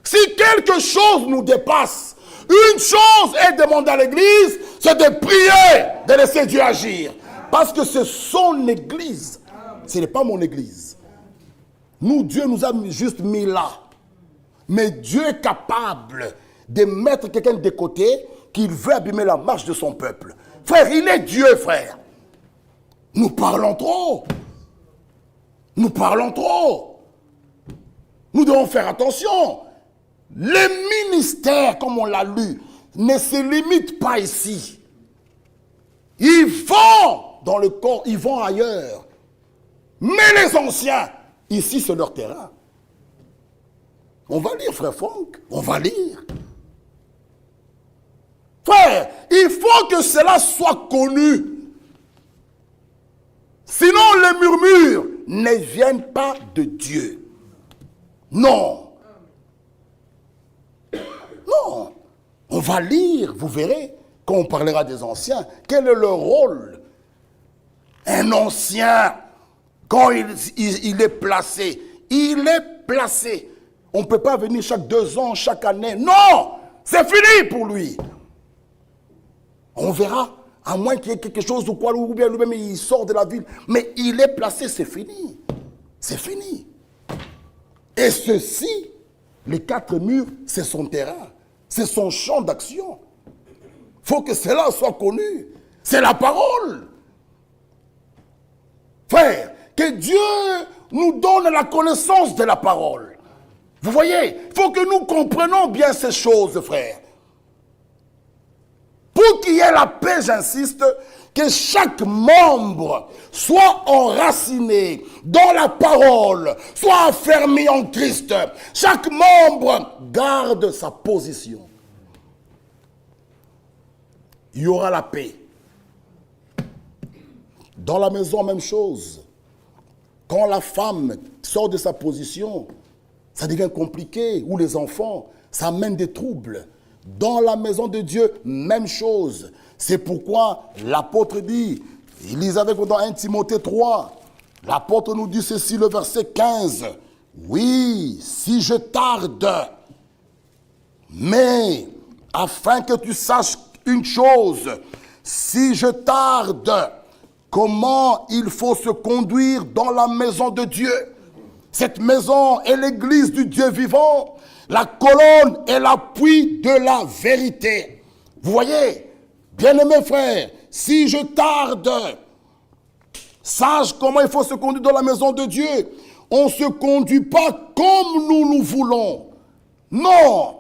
Si quelque chose nous dépasse, une chose est demandée à l'église, c'est de prier, de laisser Dieu agir. Parce que c'est son église. Ce n'est pas mon église. Nous, Dieu nous a juste mis là. Mais Dieu est capable de mettre quelqu'un de côté qui veut abîmer la marche de son peuple. Frère, il est Dieu, frère. Nous parlons trop. Nous parlons trop. Nous devons faire attention. Les ministères, comme on l'a lu, ne se limitent pas ici. Ils vont dans le corps, ils vont ailleurs. Mais les anciens, ici c'est leur terrain. On va lire, frère Franck, on va lire. Frère, il faut que cela soit connu. Sinon les murmures ne viennent pas de Dieu. Non. Non. On va lire, vous verrez, quand on parlera des anciens, quel est leur rôle Un ancien, quand il est placé, On ne peut pas venir chaque 2 ans, chaque année. Non, c'est fini pour lui. On verra, à moins qu'il y ait quelque chose ou quoi, ou bien lui-même il sort de la ville. Mais il est placé, c'est fini. C'est fini. Et ceci, les 4 murs, c'est son terrain. C'est son champ d'action. Il faut que cela soit connu. C'est la parole. Frère, que Dieu nous donne la connaissance de la parole. Vous voyez, il faut que nous comprenions bien ces choses, frère. Pour qu'il y ait la paix, j'insiste, que chaque membre soit enraciné dans la parole, soit affermi en Christ. Chaque membre garde sa position. Il y aura la paix. Dans la maison, même chose. Quand la femme sort de sa position, ça devient compliqué. Ou les enfants, ça amène des troubles. Dans la maison de Dieu, même chose. C'est pourquoi l'apôtre dit, lisez avec moi dans 1 Timothée 3, l'apôtre nous dit ceci, le verset 15. Oui, si je tarde, mais afin que tu saches une chose, si je tarde, comment il faut se conduire dans la maison de Dieu. Cette maison est l'église du Dieu vivant, la colonne et l'appui de la vérité. Vous voyez, bien-aimés frères, si je tarde, sache comment il faut se conduire dans la maison de Dieu. On ne se conduit pas comme nous voulons. Non.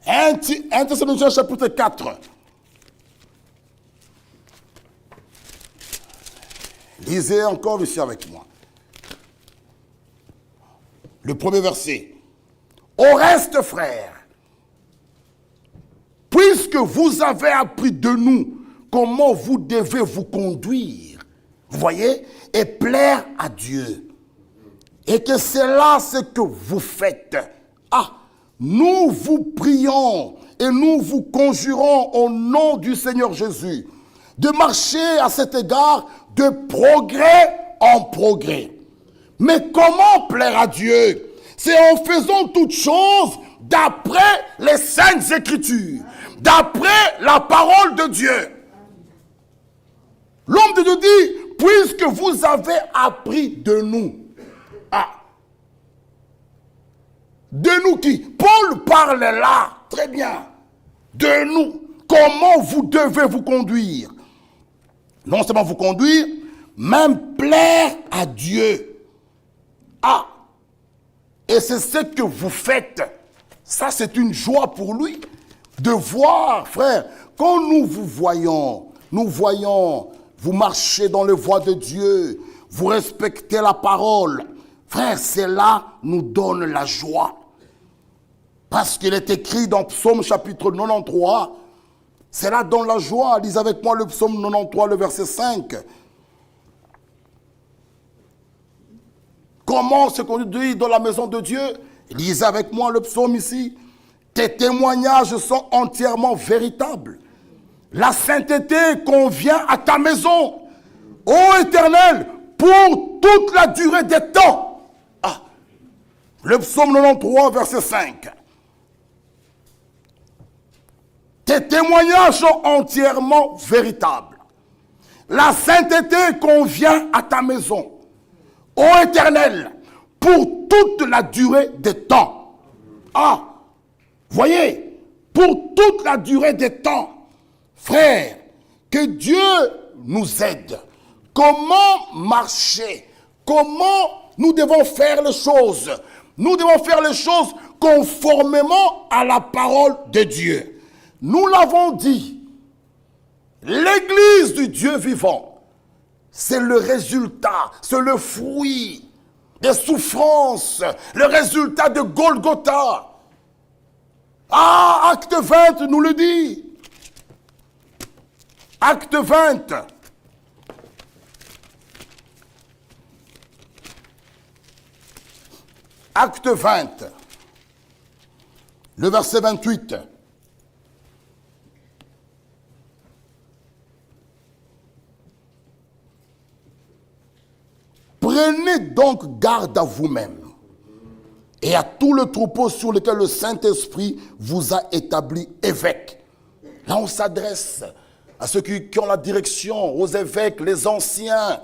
1 Thessaloniciens chapitre 4. Lisez encore ici avec moi. Le premier verset. Au reste, frères, puisque vous avez appris de nous comment vous devez vous conduire, vous voyez, et plaire à Dieu, et que c'est là ce que vous faites. Nous vous prions et nous vous conjurons au nom du Seigneur Jésus de marcher à cet égard de progrès en progrès. Mais comment plaire à Dieu? C'est en faisant toutes choses d'après les Saintes Écritures, d'après la parole de Dieu. L'homme de Dieu dit, puisque vous avez appris de nous. De nous qui? Paul parle là, très bien. De nous. Comment vous devez vous conduire? Non seulement vous conduire, même plaire à Dieu. Et c'est ce que vous faites. Ça, c'est une joie pour lui. De voir, frère, quand nous vous voyons, vous marchez dans les voies de Dieu, vous respectez la parole. Frère, cela nous donne la joie. Parce qu'il est écrit dans Psaume chapitre 93, cela donne la joie. Lisez avec moi le Psaume 93, le verset 5. Comment se conduire dans la maison de Dieu? Lisez avec moi le psaume ici. Tes témoignages sont entièrement véritables. La sainteté convient à ta maison, ô Éternel, pour toute la durée des temps. Le psaume 93, verset 5. Tes témoignages sont entièrement véritables. La sainteté convient à ta maison, ô Éternel, pour toute la durée des temps. Voyez, pour toute la durée des temps. Frère, que Dieu nous aide. Comment marcher? Comment nous devons faire les choses? Nous devons faire les choses conformément à la parole de Dieu. Nous l'avons dit, l'église du Dieu vivant, c'est le résultat, c'est le fruit des souffrances, le résultat de Golgotha. Acte 20 nous le dit. Acte 20. Acte 20. Le verset 28. Prenez donc garde à vous-même et à tout le troupeau sur lequel le Saint-Esprit vous a établi évêque. Là, on s'adresse à ceux qui ont la direction, aux évêques, les anciens,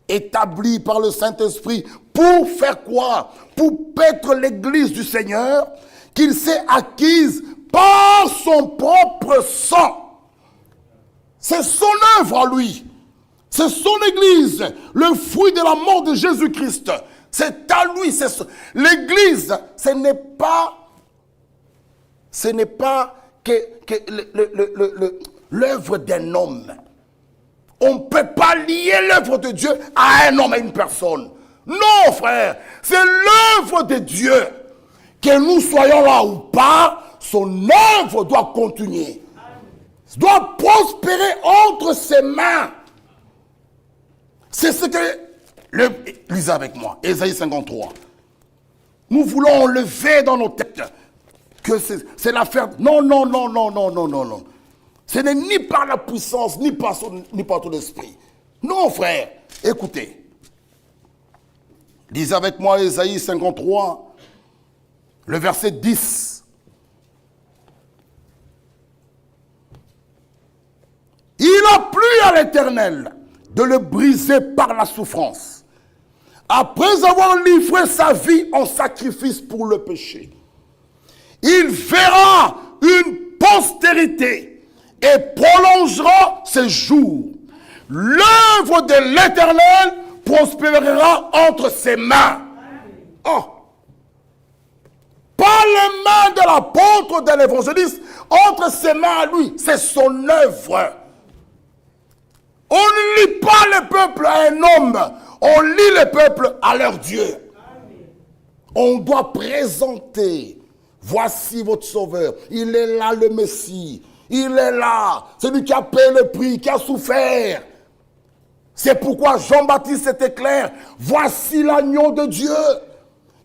établis par le Saint-Esprit. Pour faire quoi? Pour paître l'église du Seigneur qu'il s'est acquise par son propre sang. C'est son œuvre à lui. C'est son église, le fruit de la mort de Jésus-Christ. C'est à lui. L'église, ce n'est pas que l'œuvre d'un homme. On ne peut pas lier l'œuvre de Dieu à un homme, à une personne. Non, frère, c'est l'œuvre de Dieu. Que nous soyons là ou pas, son œuvre doit continuer. Doit prospérer entre ses mains. C'est ce que... Lisez avec moi, Ésaïe 53. Nous voulons enlever dans nos têtes que c'est l'affaire... Non. Ce n'est ni par la puissance, ni par ton esprit. Non, frère. Écoutez. Lisez avec moi Ésaïe 53, le verset 10. Il a plu à l'Éternel de le briser par la souffrance, après avoir livré sa vie en sacrifice pour le péché. Il verra une postérité et prolongera ses jours. L'œuvre de l'Éternel prospérera entre ses mains. Oh! Pas les mains de l'apôtre, de l'évangéliste, entre ses mains à lui. C'est son œuvre. On ne lie pas le peuple à un homme, on lie le peuple à leur Dieu. On doit présenter, voici votre sauveur, il est là le Messie, il est là, celui qui a payé le prix, qui a souffert. C'est pourquoi Jean-Baptiste était clair, voici l'agneau de Dieu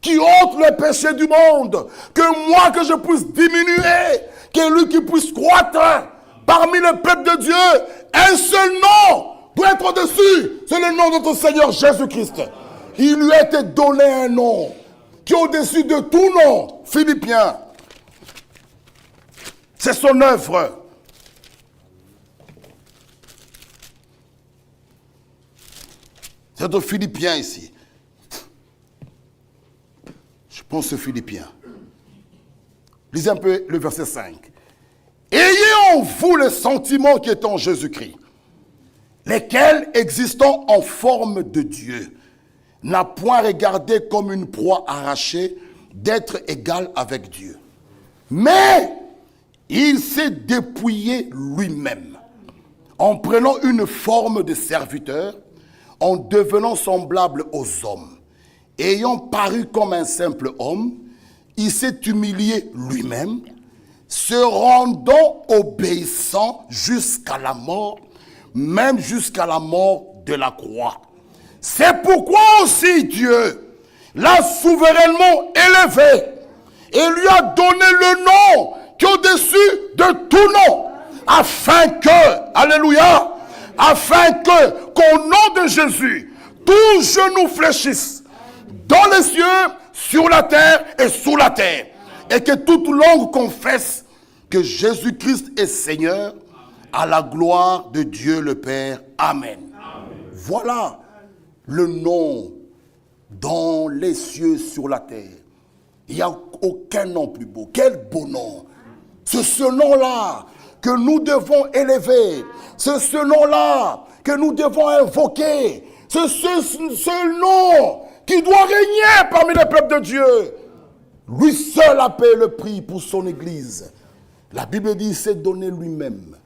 qui ôte le péché du monde, que moi que je puisse diminuer, que lui qui puisse croître. Parmi le peuple de Dieu, un seul nom doit être au-dessus. C'est le nom de notre Seigneur Jésus-Christ. Il lui a été donné un nom qui est au-dessus de tout nom. Philippiens. C'est son œuvre. C'est de Philippiens ici. Je pense que Philippiens. Lisez un peu le verset 5. Ayez en vous le sentiment qui est en Jésus-Christ, lesquels, existant en forme de Dieu, n'a point regardé comme une proie arrachée d'être égal avec Dieu. Mais il s'est dépouillé lui-même, en prenant une forme de serviteur, en devenant semblable aux hommes. Ayant paru comme un simple homme, il s'est humilié lui-même, se rendant obéissant jusqu'à la mort, même jusqu'à la mort de la croix. C'est pourquoi aussi Dieu l'a souverainement élevé et lui a donné le nom qui est au-dessus de tout nom, afin que, alléluia, afin que, qu'au nom de Jésus, tout genou fléchisse, dans les cieux, sur la terre et sous la terre, et que toute langue confesse que Jésus-Christ est Seigneur, à la gloire de Dieu le Père. Amen. Amen. Voilà le nom dans les cieux, sur la terre. Il n'y a aucun nom plus beau. Quel beau nom. C'est ce nom-là que nous devons élever. C'est ce nom-là que nous devons invoquer. C'est ce nom qui doit régner parmi les peuples de Dieu. Lui seul a payé le prix pour son Église. La Bible dit qu'il s'est donné lui-même.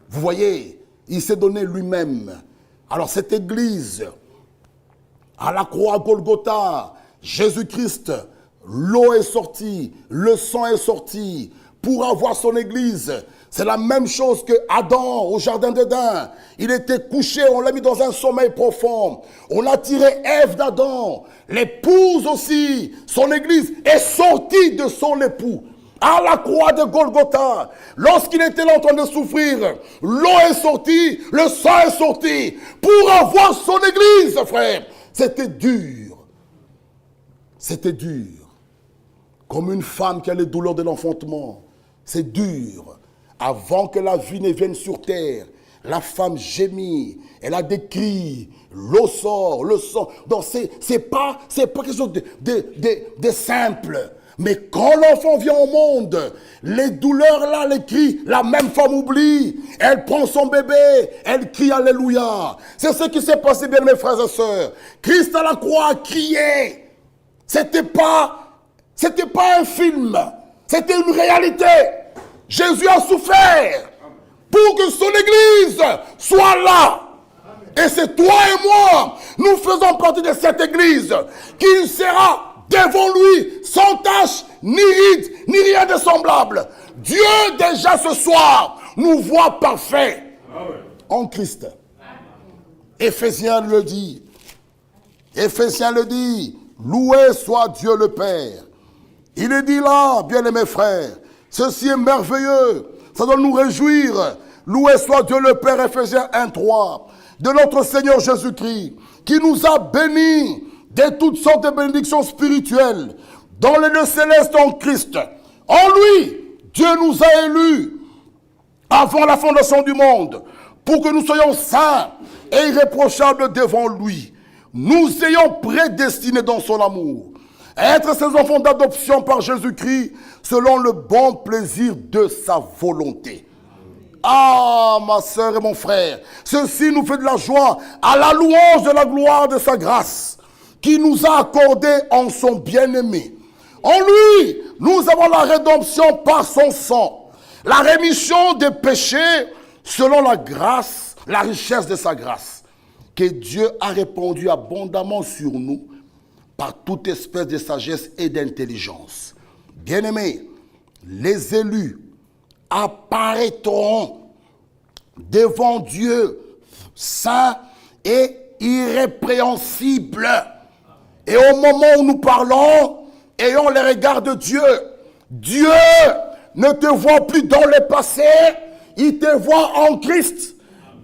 Vous voyez, il s'est donné lui-même. Alors cette Église, à la croix Golgotha, Jésus-Christ, l'eau est sortie, le sang est sorti pour avoir son Église. C'est la même chose que Adam au jardin d'Éden. Il était couché, on l'a mis dans un sommeil profond. On a tiré Ève d'Adam. L'épouse aussi, son Église, est sortie de son époux. À la croix de Golgotha, lorsqu'il était là en train de souffrir, l'eau est sortie, le sang est sorti pour avoir son Église, frère. C'était dur. C'était dur. Comme une femme qui a les douleurs de l'enfantement. C'est dur. Avant que la vie ne vienne sur terre, la femme gémit. Elle a des cris. L'eau sort, le sang. Donc c'est pas quelque chose de simple. Mais quand l'enfant vient au monde, les douleurs là, les cris, la même femme oublie. Elle prend son bébé, elle crie Alléluia. C'est ce qui s'est passé, bien mes frères et sœurs. Christ à la croix a crié. C'était pas un film, c'était une réalité. Jésus a souffert pour que son église soit là. Et c'est toi et moi, nous faisons partie de cette église qui sera devant lui, sans tache, ni ride, ni rien de semblable. Dieu, déjà ce soir, nous voit parfaits en Christ. Éphésiens le dit. Éphésiens le dit. Loué soit Dieu le Père. Il est dit là, bien-aimés frères, ceci est merveilleux. Ça doit nous réjouir. Loué soit Dieu le Père, Éphésiens 1:3, de notre Seigneur Jésus-Christ, qui nous a bénis de toutes sortes de bénédictions spirituelles dans les lieux célestes en Christ. En lui, Dieu nous a élus avant la fondation du monde pour que nous soyons saints et irréprochables devant lui. Nous ayons prédestinés dans son amour à être ses enfants d'adoption par Jésus-Christ selon le bon plaisir de sa volonté. Ah, ma sœur et mon frère, ceci nous fait de la joie à la louange de la gloire de sa grâce qui nous a accordé en son bien-aimé. En lui, nous avons la rédemption par son sang, la rémission des péchés selon la grâce, la richesse de sa grâce, que Dieu a répandu abondamment sur nous par toute espèce de sagesse et d'intelligence. Bien-aimés, les élus apparaîtront devant Dieu saints et irrépréhensibles. Et au moment où nous parlons, ayons les regards de Dieu. Dieu ne te voit plus dans le passé, il te voit en Christ.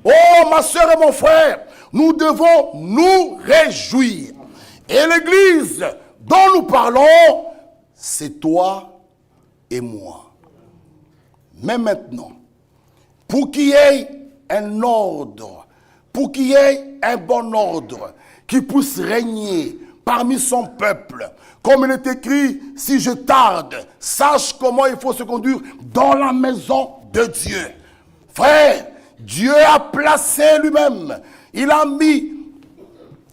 Oh, ma soeur et mon frère, nous devons nous réjouir. Et l'église dont nous parlons, c'est toi et moi. Mais maintenant, pour qu'il y ait un ordre, pour qu'il y ait un bon ordre qui puisse régner parmi son peuple, comme il est écrit, si je tarde, sache comment il faut se conduire dans la maison de Dieu. Frère, Dieu a placé lui-même, il a mis,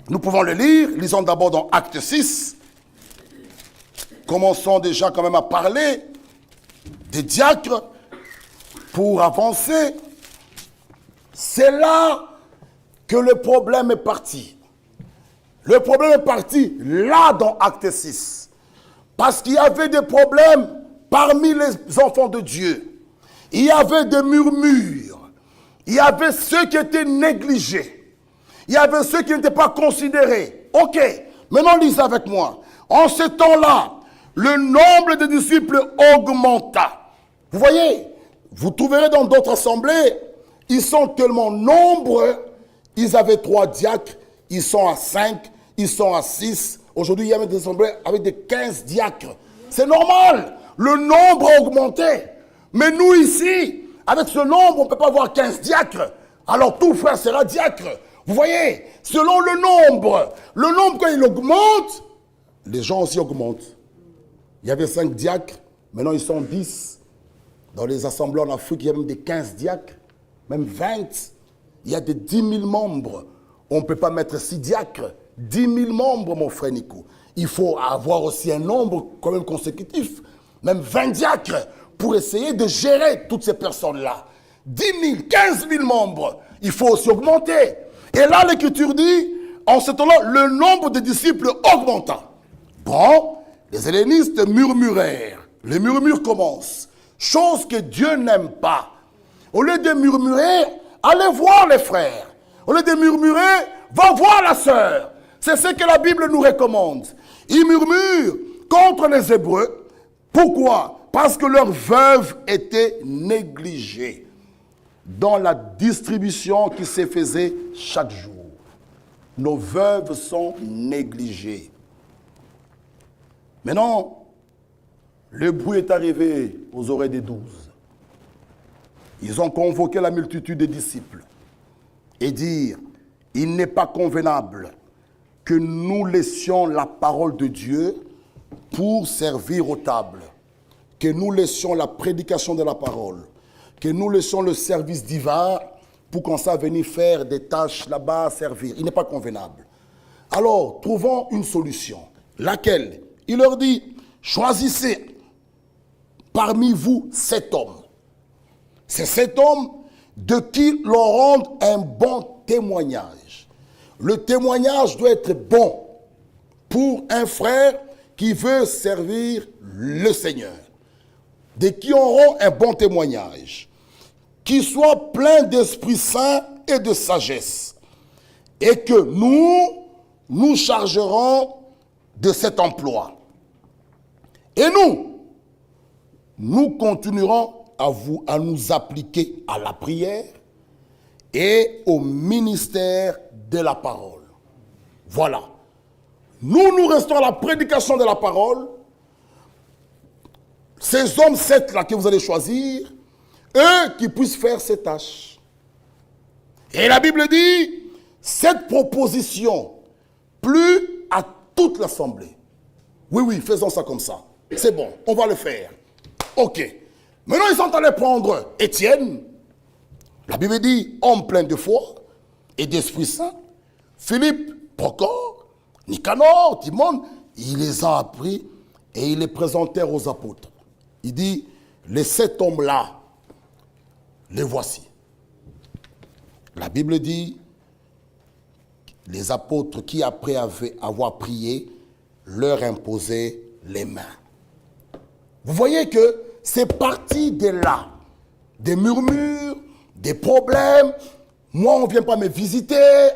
nous pouvons le lire, lisons d'abord dans Acte 6, commençons déjà quand même à parler des diacres pour avancer. C'est là que le problème est parti. Le problème est parti là dans Acte 6. Parce qu'il y avait des problèmes parmi les enfants de Dieu. Il y avait des murmures. Il y avait ceux qui étaient négligés. Il y avait ceux qui n'étaient pas considérés. Ok, maintenant lisez avec moi. En ce temps-là, le nombre de disciples augmenta. Vous voyez, vous trouverez dans d'autres assemblées, ils sont tellement nombreux, ils avaient 3 diacres, ils sont à 5, ils sont à 6. Aujourd'hui, il y a des assemblées avec des 15 diacres. C'est normal, le nombre a augmenté. Mais nous ici, avec ce nombre, on ne peut pas avoir 15 diacres. Alors tout frère sera diacre. Vous voyez, selon le nombre quand il augmente, les gens aussi augmentent. Il y avait 5 diacres, maintenant ils sont 10. Dans les assemblées en Afrique, il y a même des 15 diacres, même 20. Il y a des 10 000 membres. On ne peut pas mettre 6 diacres. 10 000 membres, mon frère Nico. Il faut avoir aussi un nombre quand même consécutif, même 20 diacres, pour essayer de gérer toutes ces personnes-là. 10 000, 15 000 membres, il faut aussi augmenter. Et là, l'Écriture dit, en ce temps-là, le nombre de disciples augmenta. Bon, les hellénistes murmurèrent. Les murmures commencent. Chose que Dieu n'aime pas. Au lieu de murmurer, allez voir les frères. Au lieu de murmurer, va voir la sœur. C'est ce que la Bible nous recommande. Ils murmurent contre les Hébreux. Pourquoi? Parce que leurs veuves étaient négligées dans la distribution qui se faisait chaque jour. nos veuves sont négligées. Maintenant, le bruit est arrivé aux oreilles des 12. Ils ont convoqué la multitude des disciples et dire, il n'est pas convenable que nous laissions la parole de Dieu pour servir aux tables, que nous laissions la prédication de la parole, que nous laissions le service divin pour qu'on s'en venir faire des tâches là-bas, servir. Il n'est pas convenable. Alors, trouvons une solution. Laquelle? Il leur dit, choisissez parmi vous 7 hommes. C'est 7 hommes de qui l'on rende un bon témoignage. Le témoignage doit être bon pour un frère qui veut servir le Seigneur. De qui auront un bon témoignage, qui soit plein d'Esprit Saint et de sagesse, et que nous chargerons de cet emploi. Et nous continuerons à nous appliquer à la prière et au ministère de la parole. Voilà. Nous restons à la prédication de la parole. Ces hommes 7 là que vous allez choisir, eux qui puissent faire ces tâches. Et la Bible dit, cette proposition plut à toute l'assemblée. Oui, faisons ça comme ça. C'est bon, on va le faire. Ok. Maintenant, ils sont allés prendre Étienne. La Bible dit, homme plein de foi et d'Esprit Saint. Philippe, Procor, Nicanor, Timon. Il les a appris et ils les présentèrent aux apôtres. Il dit, les 7 hommes-là, les voici. La Bible dit, les apôtres qui, après avoir prié, leur imposaient les mains. Vous voyez que c'est parti de là. Des murmures, des problèmes. Moi, on ne vient pas me visiter.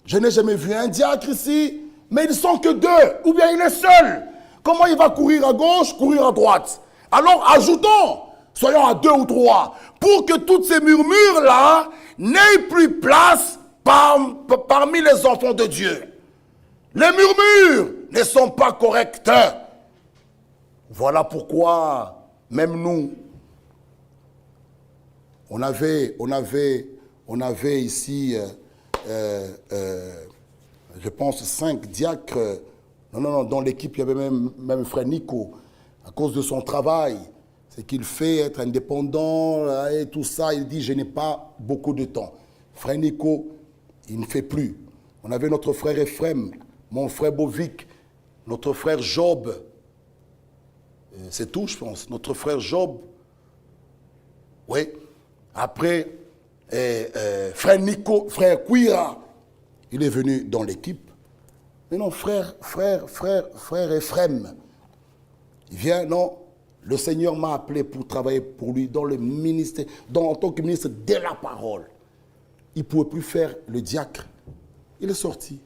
Je n'ai jamais vu un diacre ici. Mais ils ne sont que 2. Ou bien il est seul. Comment il va courir à gauche, courir à droite? Alors ajoutons, soyons à 2 ou 3, pour que toutes ces murmures-là n'aient plus place parmi les enfants de Dieu. Les murmures ne sont pas corrects. Voilà pourquoi, même nous, on avait ici, je pense, 5 diacres. Non, dans l'équipe, il y avait même frère Nico. À cause de son travail, c'est qu'il fait être indépendant et tout ça. Il dit, je n'ai pas beaucoup de temps. Frère Nico, il ne fait plus. On avait notre frère Ephrem, mon frère Bovic, notre frère Job. C'est tout, je pense. Notre frère Job. Oui. Après, frère Nico, frère Quira, il est venu dans l'équipe. Mais non, frère Ephrem. Il vient, non, le Seigneur m'a appelé pour travailler pour lui dans le ministère, en tant que ministre de la parole. Il ne pouvait plus faire le diacre. Il est sorti.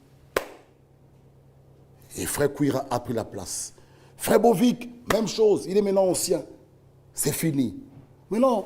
Et frère Quira a pris la place. Frère Bovic, même chose, il est maintenant ancien. C'est fini. Maintenant,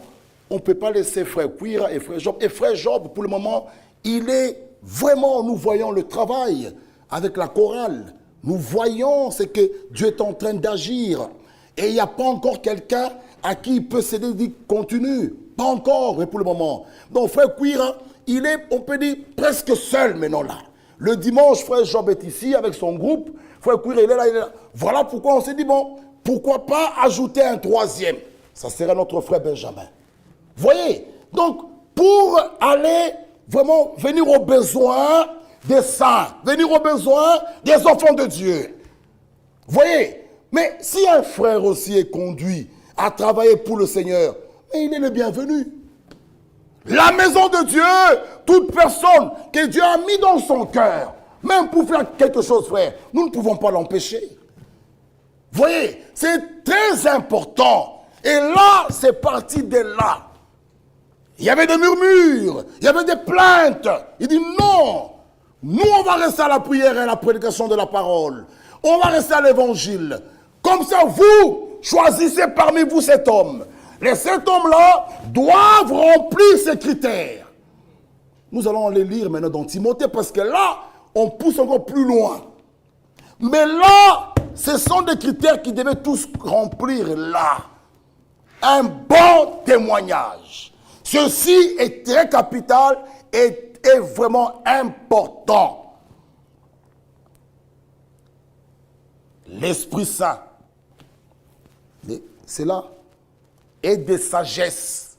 on ne peut pas laisser frère Quira et frère Job. Et frère Job, pour le moment, il est vraiment, nous voyons le travail avec la chorale. Nous voyons ce que Dieu est en train d'agir. Et il n'y a pas encore quelqu'un à qui il peut céder dit continue. Pas encore, mais pour le moment. Donc, frère Quira, il est, on peut dire, presque seul maintenant là. Le dimanche, frère Job est ici avec son groupe. Frère Quira, il est là. Voilà pourquoi on s'est dit, bon, pourquoi pas ajouter un 3e? Ça serait notre frère Benjamin. Voyez? Donc, pour aller vraiment venir aux besoins des saints, venir aux besoins des enfants de Dieu. Voyez? Mais si un frère aussi est conduit à travailler pour le Seigneur, mais il est le bienvenu. La maison de Dieu, toute personne que Dieu a mis dans son cœur, même pour faire quelque chose, frère, nous ne pouvons pas l'empêcher. Voyez, c'est très important. Et là, c'est parti de là. Il y avait des murmures, il y avait des plaintes. Il dit non, nous on va rester à la prière et à la prédication de la parole. On va rester à l'évangile. Comme ça, vous choisissez parmi vous cet homme. Les 7 hommes-là doivent remplir ces critères. Nous allons les lire maintenant dans Timothée parce que là, on pousse encore plus loin. Mais là, ce sont des critères qui devaient tous remplir là. Un bon témoignage. Ceci est très capital et est vraiment important. L'Esprit Saint, c'est là, et de sagesse.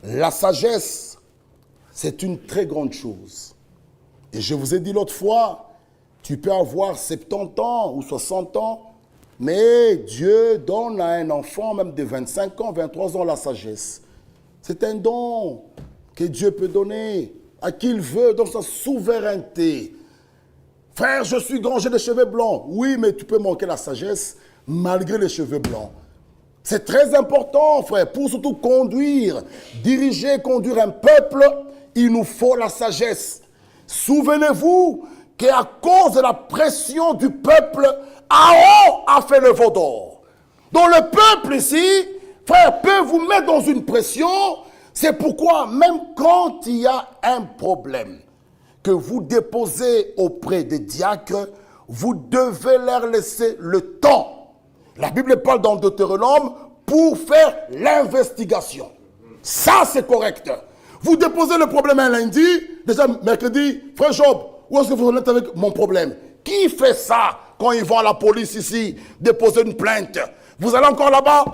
La sagesse, c'est une très grande chose. Et je vous ai dit l'autre fois, tu peux avoir 70 ans ou 60 ans, mais Dieu donne à un enfant, même de 25 ans, 23 ans, la sagesse. C'est un don que Dieu peut donner à qui il veut dans sa souveraineté. Frère, je suis grand, j'ai des cheveux blancs. Oui, mais tu peux manquer la sagesse malgré les cheveux blancs. C'est très important, frère, pour surtout conduire, diriger, conduire un peuple, il nous faut la sagesse. Souvenez-vous qu'à cause de la pression du peuple, Aaron a fait le veau d'or. Donc le peuple ici, frère, peut vous mettre dans une pression. C'est pourquoi, même quand il y a un problème que vous déposez auprès des diacres, vous devez leur laisser le temps. La Bible parle dans Deutéronome pour faire l'investigation. Ça, c'est correct. Vous déposez le problème un lundi, déjà mercredi, frère Job, où est-ce que vous en êtes avec mon problème? Qui fait ça quand ils vont à la police ici, déposer une plainte? Vous allez encore là-bas?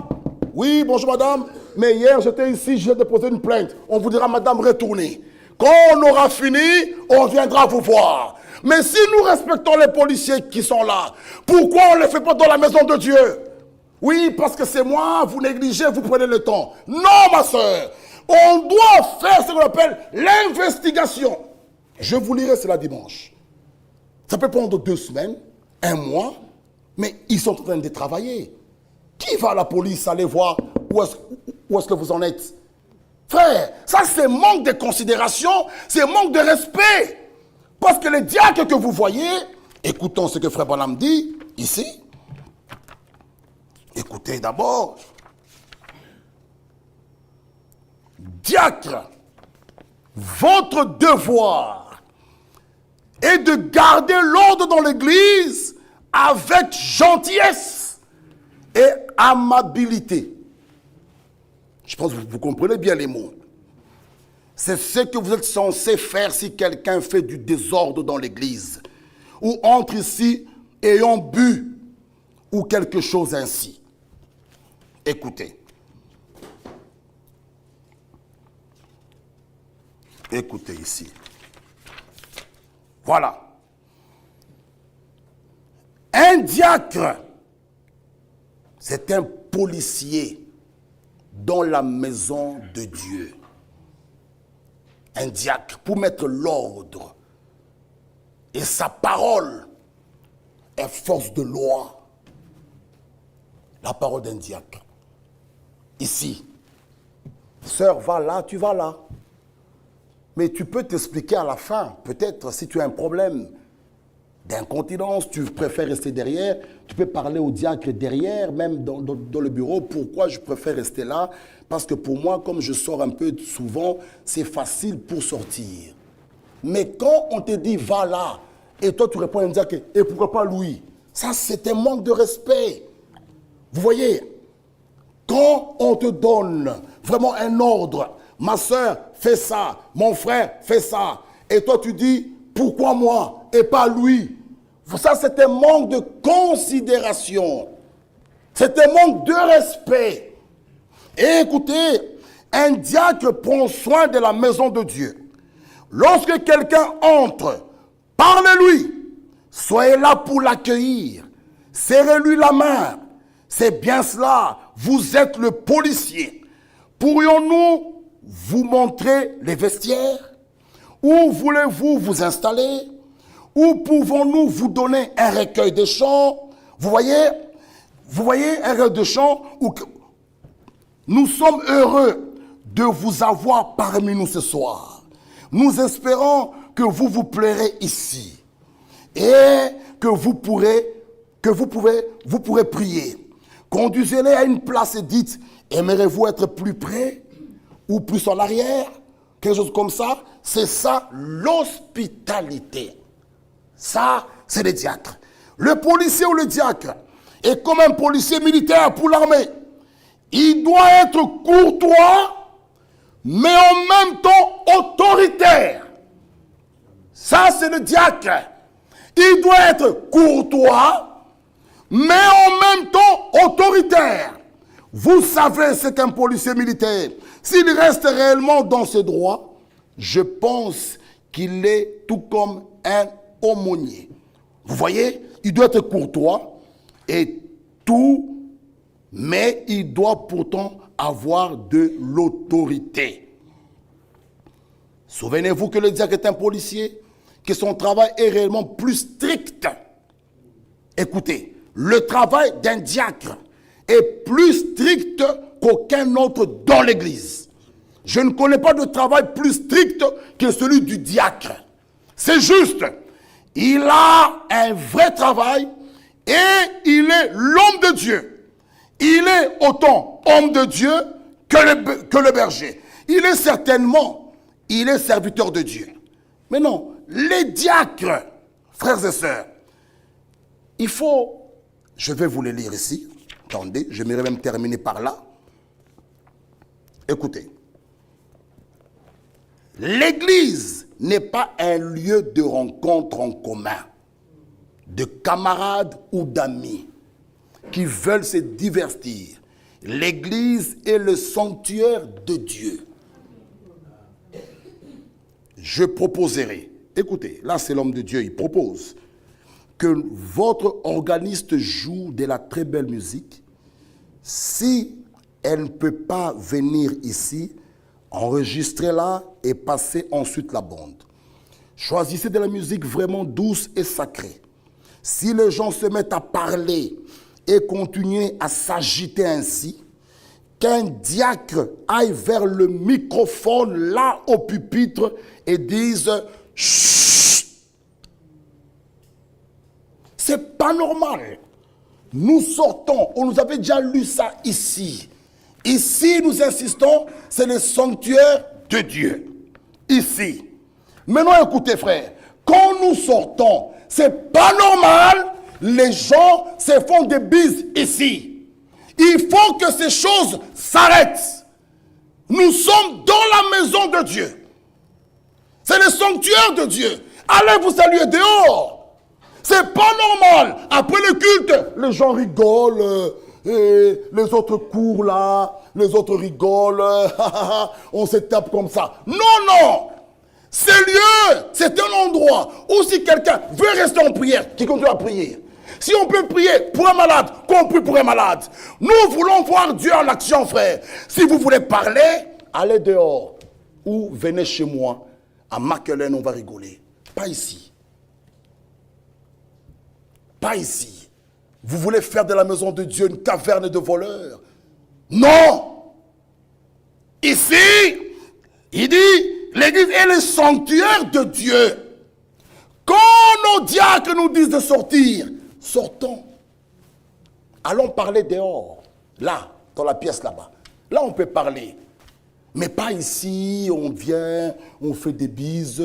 Oui, bonjour madame, mais hier j'étais ici, j'ai déposé une plainte. On vous dira, madame, retournez. Quand on aura fini, on viendra vous voir. Mais si nous respectons les policiers qui sont là, pourquoi on ne les fait pas dans la maison de Dieu? Oui, parce que c'est moi, vous négligez, vous prenez le temps. Non, ma soeur, on doit faire ce qu'on appelle l'investigation. Je vous lirai cela dimanche. Ça peut prendre 2 semaines, 1 mois, mais ils sont en train de travailler. Qui va à la police aller voir où est-ce que vous en êtes? Frère, ça c'est manque de considération, c'est manque de respect. Parce que les diacres que vous voyez, écoutons ce que Frère Branham dit ici. Écoutez d'abord. Diacre, votre devoir est de garder l'ordre dans l'église avec gentillesse et amabilité. Je pense que vous comprenez bien les mots. C'est ce que vous êtes censé faire si quelqu'un fait du désordre dans l'église. Ou entre ici ayant bu ou quelque chose ainsi. Écoutez. Écoutez ici. Voilà. Un diacre, c'est un policier dans la maison de Dieu. Un diacre pour mettre l'ordre. Et sa parole est force de loi. La parole d'un diacre. Ici. Sœur, va là, tu vas là. Mais tu peux t'expliquer à la fin. Peut-être si tu as un problème d'incontinence, tu préfères rester derrière, tu peux parler au diacre derrière, même dans le bureau. Pourquoi je préfère rester là? Parce que pour moi, comme je sors un peu souvent, c'est facile pour sortir. Mais quand on te dit va là, et toi tu réponds à un diacre, et pourquoi pas Louis? Ça c'est un manque de respect. Vous voyez, quand on te donne vraiment un ordre, ma soeur fait ça, mon frère fait ça, et toi tu dis pourquoi moi et pas lui? Ça c'est un manque de considération, c'est un manque de respect. Et écoutez, un diacre prend soin de la maison de Dieu. Lorsque quelqu'un entre, parlez-lui, soyez là pour l'accueillir, serrez-lui la main. C'est bien cela, vous êtes le policier. Pourrions-nous vous montrer les vestiaires? Où voulez-vous vous installer? Où pouvons-nous vous donner un recueil de chants? Vous voyez un recueil de chants où nous sommes heureux de vous avoir parmi nous ce soir. Nous espérons que vous vous plairez ici et que vous pourrez prier. Conduisez-les à une place et dites, aimerez-vous être plus près ou plus en arrière? Quelque chose comme ça. C'est ça l'hospitalité. Ça, c'est les diacres. Le policier ou le diacre est comme un policier militaire pour l'armée. Il doit être courtois, mais en même temps autoritaire. Ça, c'est le diacre. Il doit être courtois, mais en même temps autoritaire. Vous savez ce qu'un policier militaire, s'il reste réellement dans ses droits, je pense qu'il est tout comme un aumônier. Vous voyez, il doit être courtois et tout, mais il doit pourtant avoir de l'autorité. Souvenez-vous que le diacre est un policier, que son travail est réellement plus strict. Écoutez, le travail d'un diacre est plus strict qu'aucun autre dans l'Église. Je ne connais pas de travail plus strict que celui du diacre. C'est juste. Il a un vrai travail et il est l'homme de Dieu. Il est autant homme de Dieu que le berger. Il est certainement, il est serviteur de Dieu. Mais non, les diacres, frères et sœurs, il faut, je vais vous les lire ici. Attendez, j'aimerais même terminer par là. Écoutez. L'Église n'est pas un lieu de rencontre en commun, de camarades ou d'amis qui veulent se divertir. L'Église est le sanctuaire de Dieu. Je proposerai, écoutez, là c'est l'homme de Dieu, il propose que votre organiste joue de la très belle musique. Si elle ne peut pas venir ici, enregistrez-la et passez ensuite la bande. Choisissez de la musique vraiment douce et sacrée. Si les gens se mettent à parler et continuer à s'agiter ainsi, qu'un diacre aille vers le microphone, là au pupitre, et dise « Chut !» C'est pas normal. Nous sortons, on nous avait déjà lu ça ici. Ici, nous insistons, c'est le sanctuaire de Dieu. Ici. Maintenant, écoutez, frères, quand nous sortons, c'est pas normal, les gens se font des bises ici. Il faut que ces choses s'arrêtent. Nous sommes dans la maison de Dieu. C'est le sanctuaire de Dieu. Allez vous saluer dehors. C'est pas normal. Après le culte, les gens rigolent. Et les autres courent là, les autres rigolent, on se tape comme ça. Non, non! Ce lieu, c'est un endroit où si quelqu'un veut rester en prière, qu'il continue à prier. Si on peut prier pour un malade, qu'on prie pour un malade. Nous voulons voir Dieu en action, frère. Si vous voulez parler, allez dehors. Ou venez chez moi, à Maquelin, on va rigoler. Pas ici. Pas ici. Vous voulez faire de la maison de Dieu une caverne de voleurs? Non! Ici, il dit, l'Église est le sanctuaire de Dieu. Quand nos diacres nous disent de sortir, sortons. Allons parler dehors. Là, dans la pièce là-bas. Là, on peut parler. Mais pas ici, on vient, on fait des bises,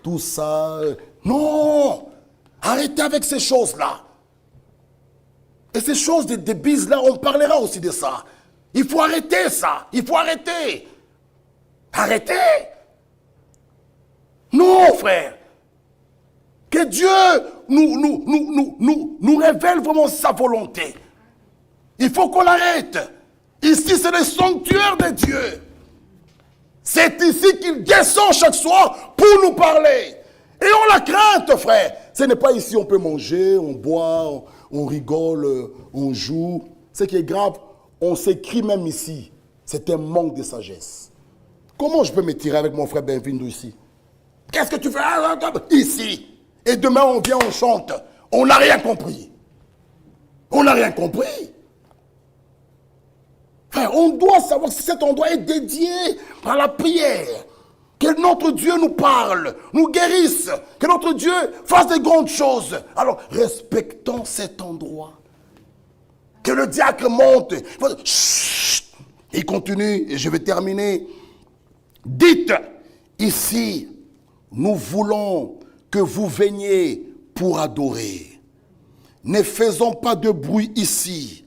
tout ça. Non! Arrêtez avec ces choses-là. Et ces choses des bises-là, on parlera aussi de ça. Il faut arrêter ça. Il faut arrêter. Arrêtez. Non, frère. Que Dieu nous révèle vraiment sa volonté. Il faut qu'on arrête. Ici, c'est le sanctuaire de Dieu. C'est ici qu'il descend chaque soir pour nous parler. Et on la crainte, frère. Ce n'est pas ici, on peut manger, on boit, on rigole, on joue. Ce qui est grave, on s'écrit même ici. C'est un manque de sagesse. Comment je peux me tirer avec mon frère Benvindo ici? Qu'est-ce que tu fais ici? Et demain, on vient, on chante. On n'a rien compris. On n'a rien compris. Frère, on doit savoir si cet endroit est dédié par la prière. Que notre Dieu nous parle, nous guérisse, que notre Dieu fasse de grandes choses. Alors, respectons cet endroit. Que le diacre monte. Chut, il continue, et je vais terminer. Dites, ici, nous voulons que vous veniez pour adorer. Ne faisons pas de bruit ici.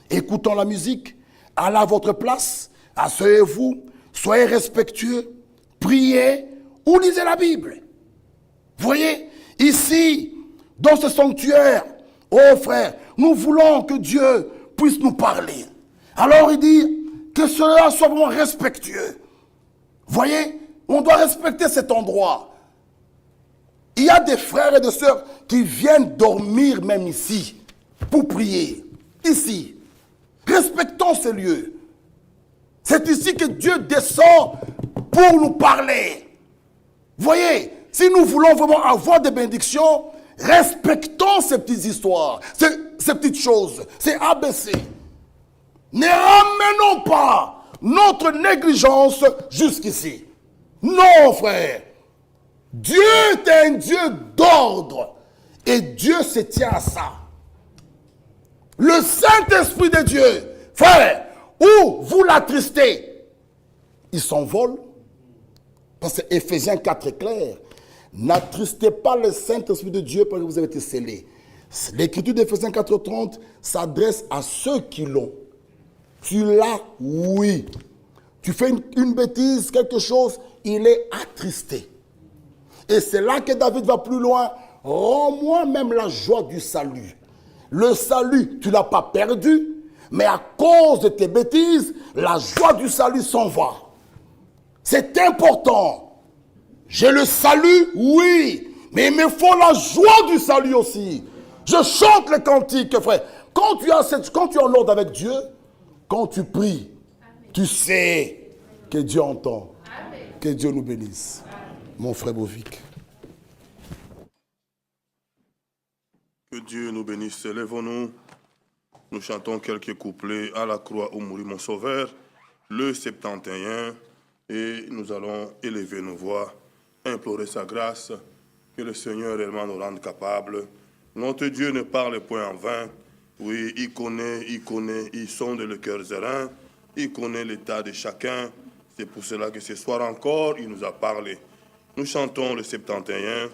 Écoutons la musique, allez à votre place, asseyez-vous, soyez respectueux, priez ou lisez la Bible. Voyez, ici, dans ce sanctuaire, oh frère, nous voulons que Dieu puisse nous parler. Alors il dit que cela soit vraiment respectueux. Voyez, on doit respecter cet endroit. Il y a des frères et des sœurs qui viennent dormir même ici pour prier. Ici. Respectons ces lieux. C'est ici que Dieu descend pour nous parler. Voyez, si nous voulons vraiment avoir des bénédictions, respectons ces petites histoires, ces petites choses, ces ABC. Ne ramenons pas notre négligence jusqu'ici. Non, frère. Dieu est un Dieu d'ordre. Et Dieu se tient à ça. Le Saint-Esprit de Dieu, frère, où vous l'attristez, il s'envole. Parce que Éphésiens 4 est clair. N'attristez pas le Saint-Esprit de Dieu parce que vous avez été scellés. L'écriture d'Éphésiens 4:30 s'adresse à ceux qui l'ont. Tu l'as, oui. Tu fais une bêtise, quelque chose, il est attristé. Et c'est là que David va plus loin. Rends-moi même la joie du salut. Le salut, tu ne l'as pas perdu, mais à cause de tes bêtises, la joie du salut s'en va. C'est important. J'ai le salut, oui, mais il me faut la joie du salut aussi. Je chante les cantiques, frère. Quand tu es en ordre avec Dieu, quand tu pries, tu sais que Dieu entend. Amen. Que Dieu nous bénisse. Amen. Mon frère Bovic. Que Dieu nous bénisse. Lèvons-nous. Nous chantons quelques couplets à la croix où mourit mon sauveur, le 71, et nous allons élever nos voix, implorer sa grâce, que le Seigneur réellement nous rende capables. Notre Dieu ne parle point en vain. Oui, il connaît, il sonde le cœur serein, il connaît l'état de chacun. C'est pour cela que ce soir encore, il nous a parlé. Nous chantons le 71,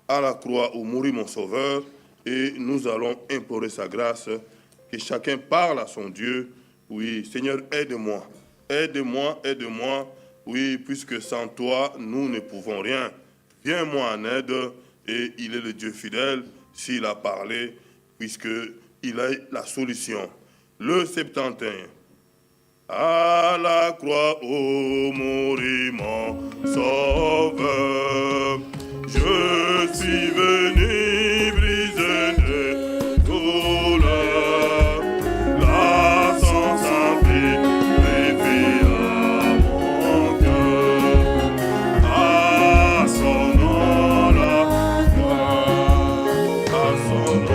à la croix où mourit mon sauveur, et nous allons implorer sa grâce, que chacun parle à son Dieu. Oui, Seigneur, aide-moi, aide-moi, aide-moi. Oui, puisque sans toi, nous ne pouvons rien. Viens-moi en aide, et il est le Dieu fidèle, s'il a parlé, puisqu'il a la solution. Le 71. À la croix où mourit mon sauveur, je suis venu briser de douleur. La sang s'emplit, à mon cœur. À son nom la gloire, à son nom. À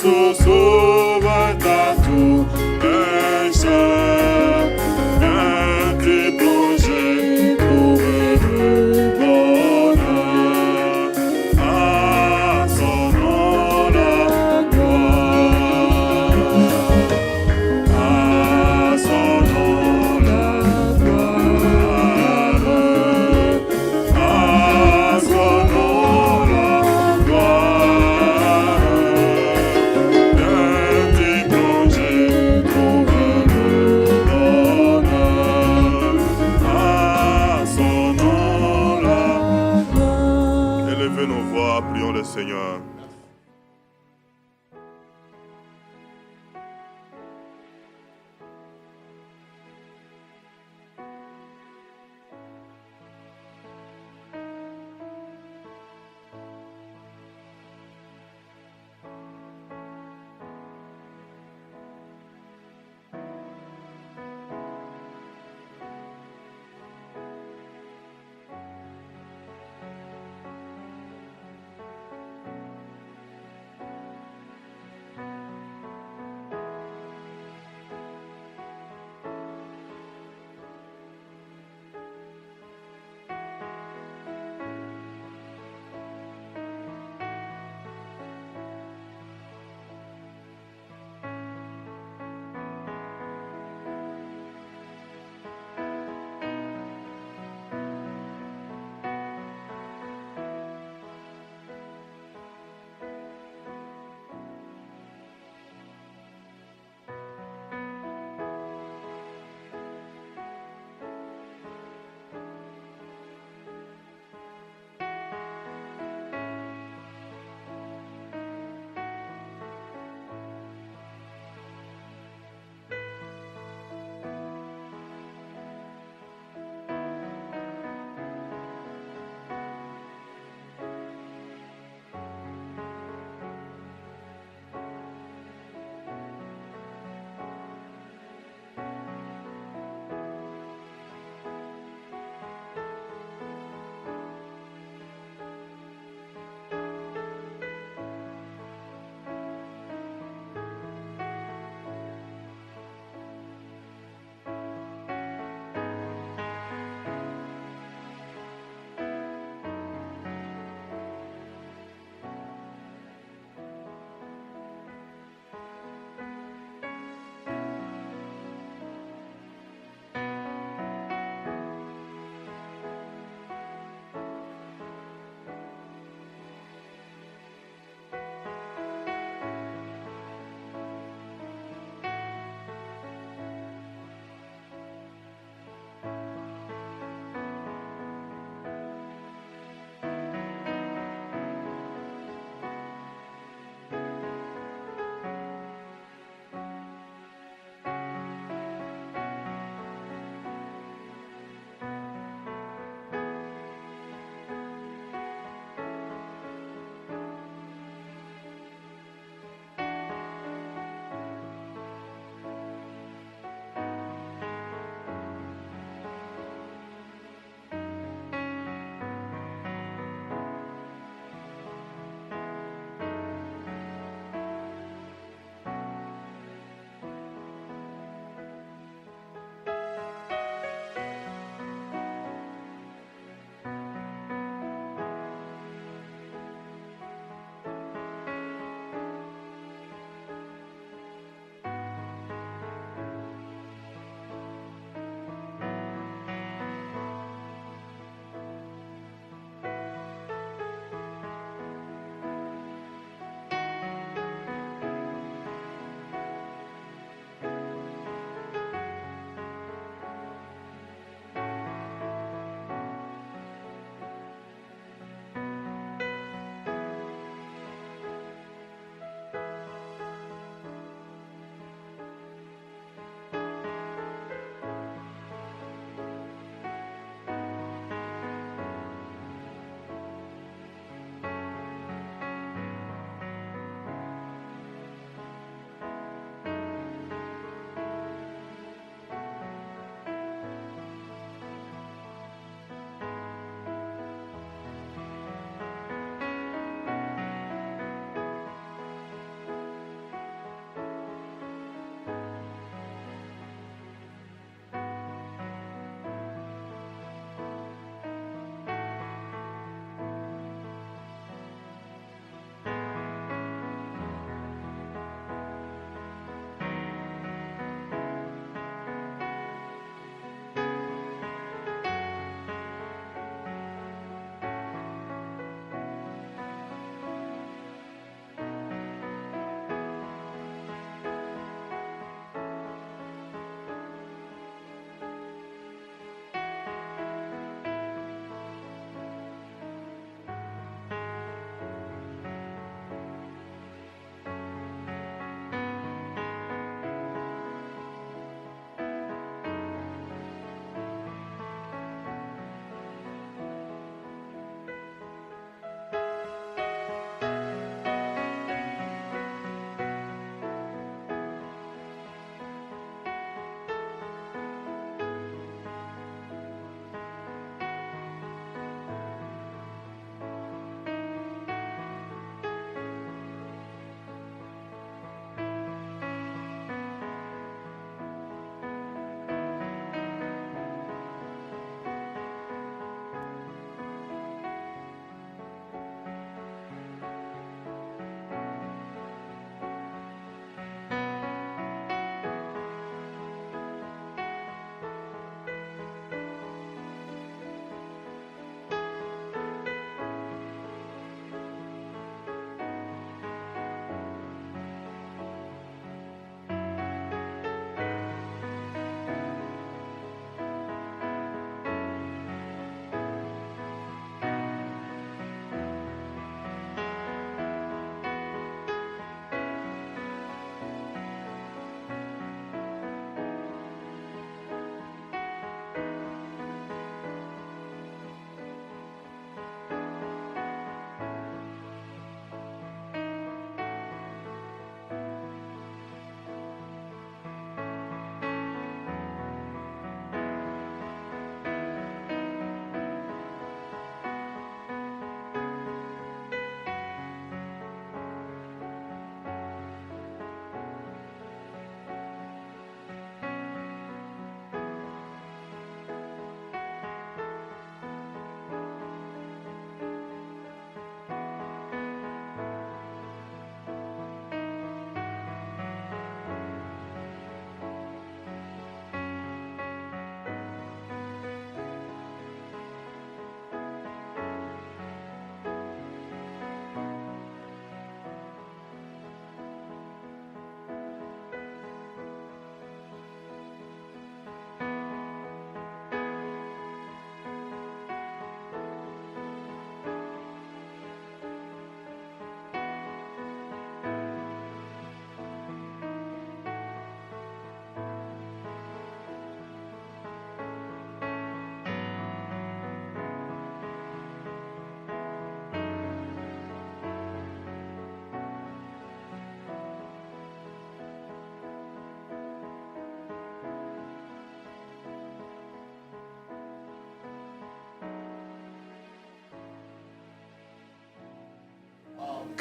se sauve à tout pécheur. Un cri plongé pour le bonheur. À son nom la gloire. À son nom la gloire. À son nom la gloire.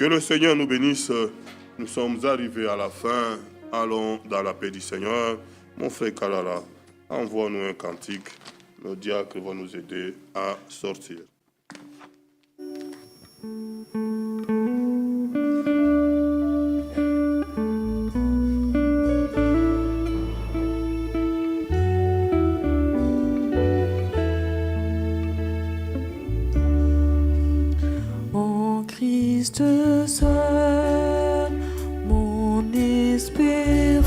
Que le Seigneur nous bénisse. Nous sommes arrivés à la fin. Allons dans la paix du Seigneur. Mon frère Kalala, envoie-nous un cantique. Nos diacres vont nous aider à sortir. Mon Christ seul, mon espérance,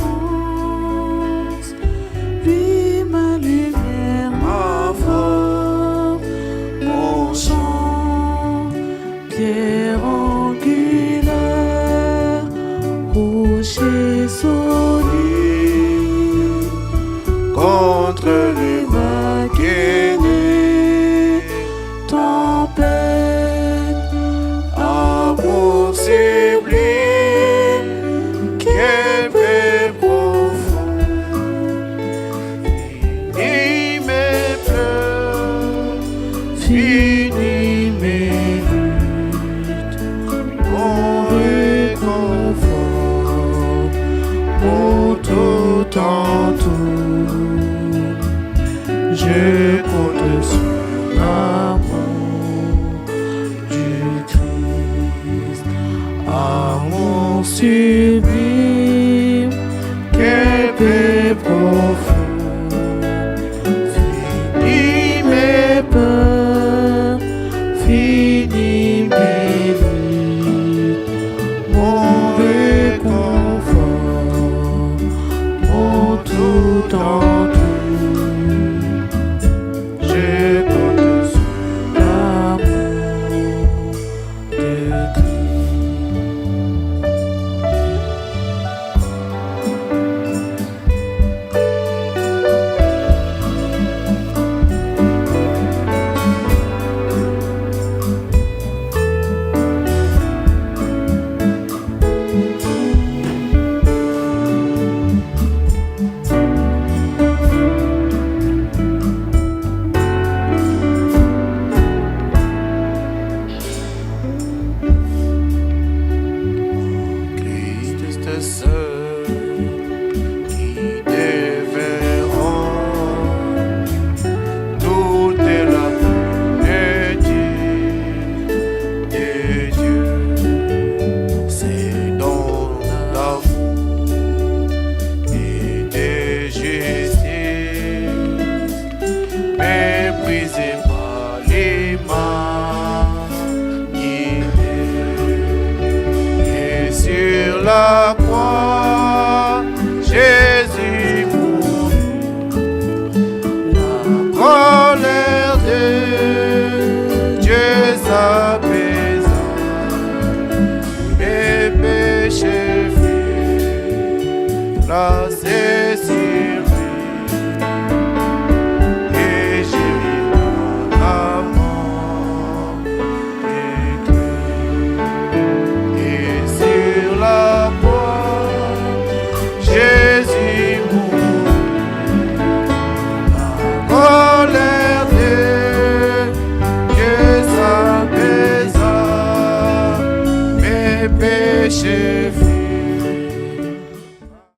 lui ma lumière, ma force, mon chant, pierre angulaire, rocher solide, contre les vagues ailées, tempête, amour sublime, quelle paix profonde, fini mes pleurs, fini mes luttes, mon réconfort, mon tout en tout, je compte sur l'amour du Christ, amour sublime, quelle paix profonde, fini mes peurs, fini mes luttes, mon réconfort, mon tout en tout, je compte sur l'amour de Christ seul.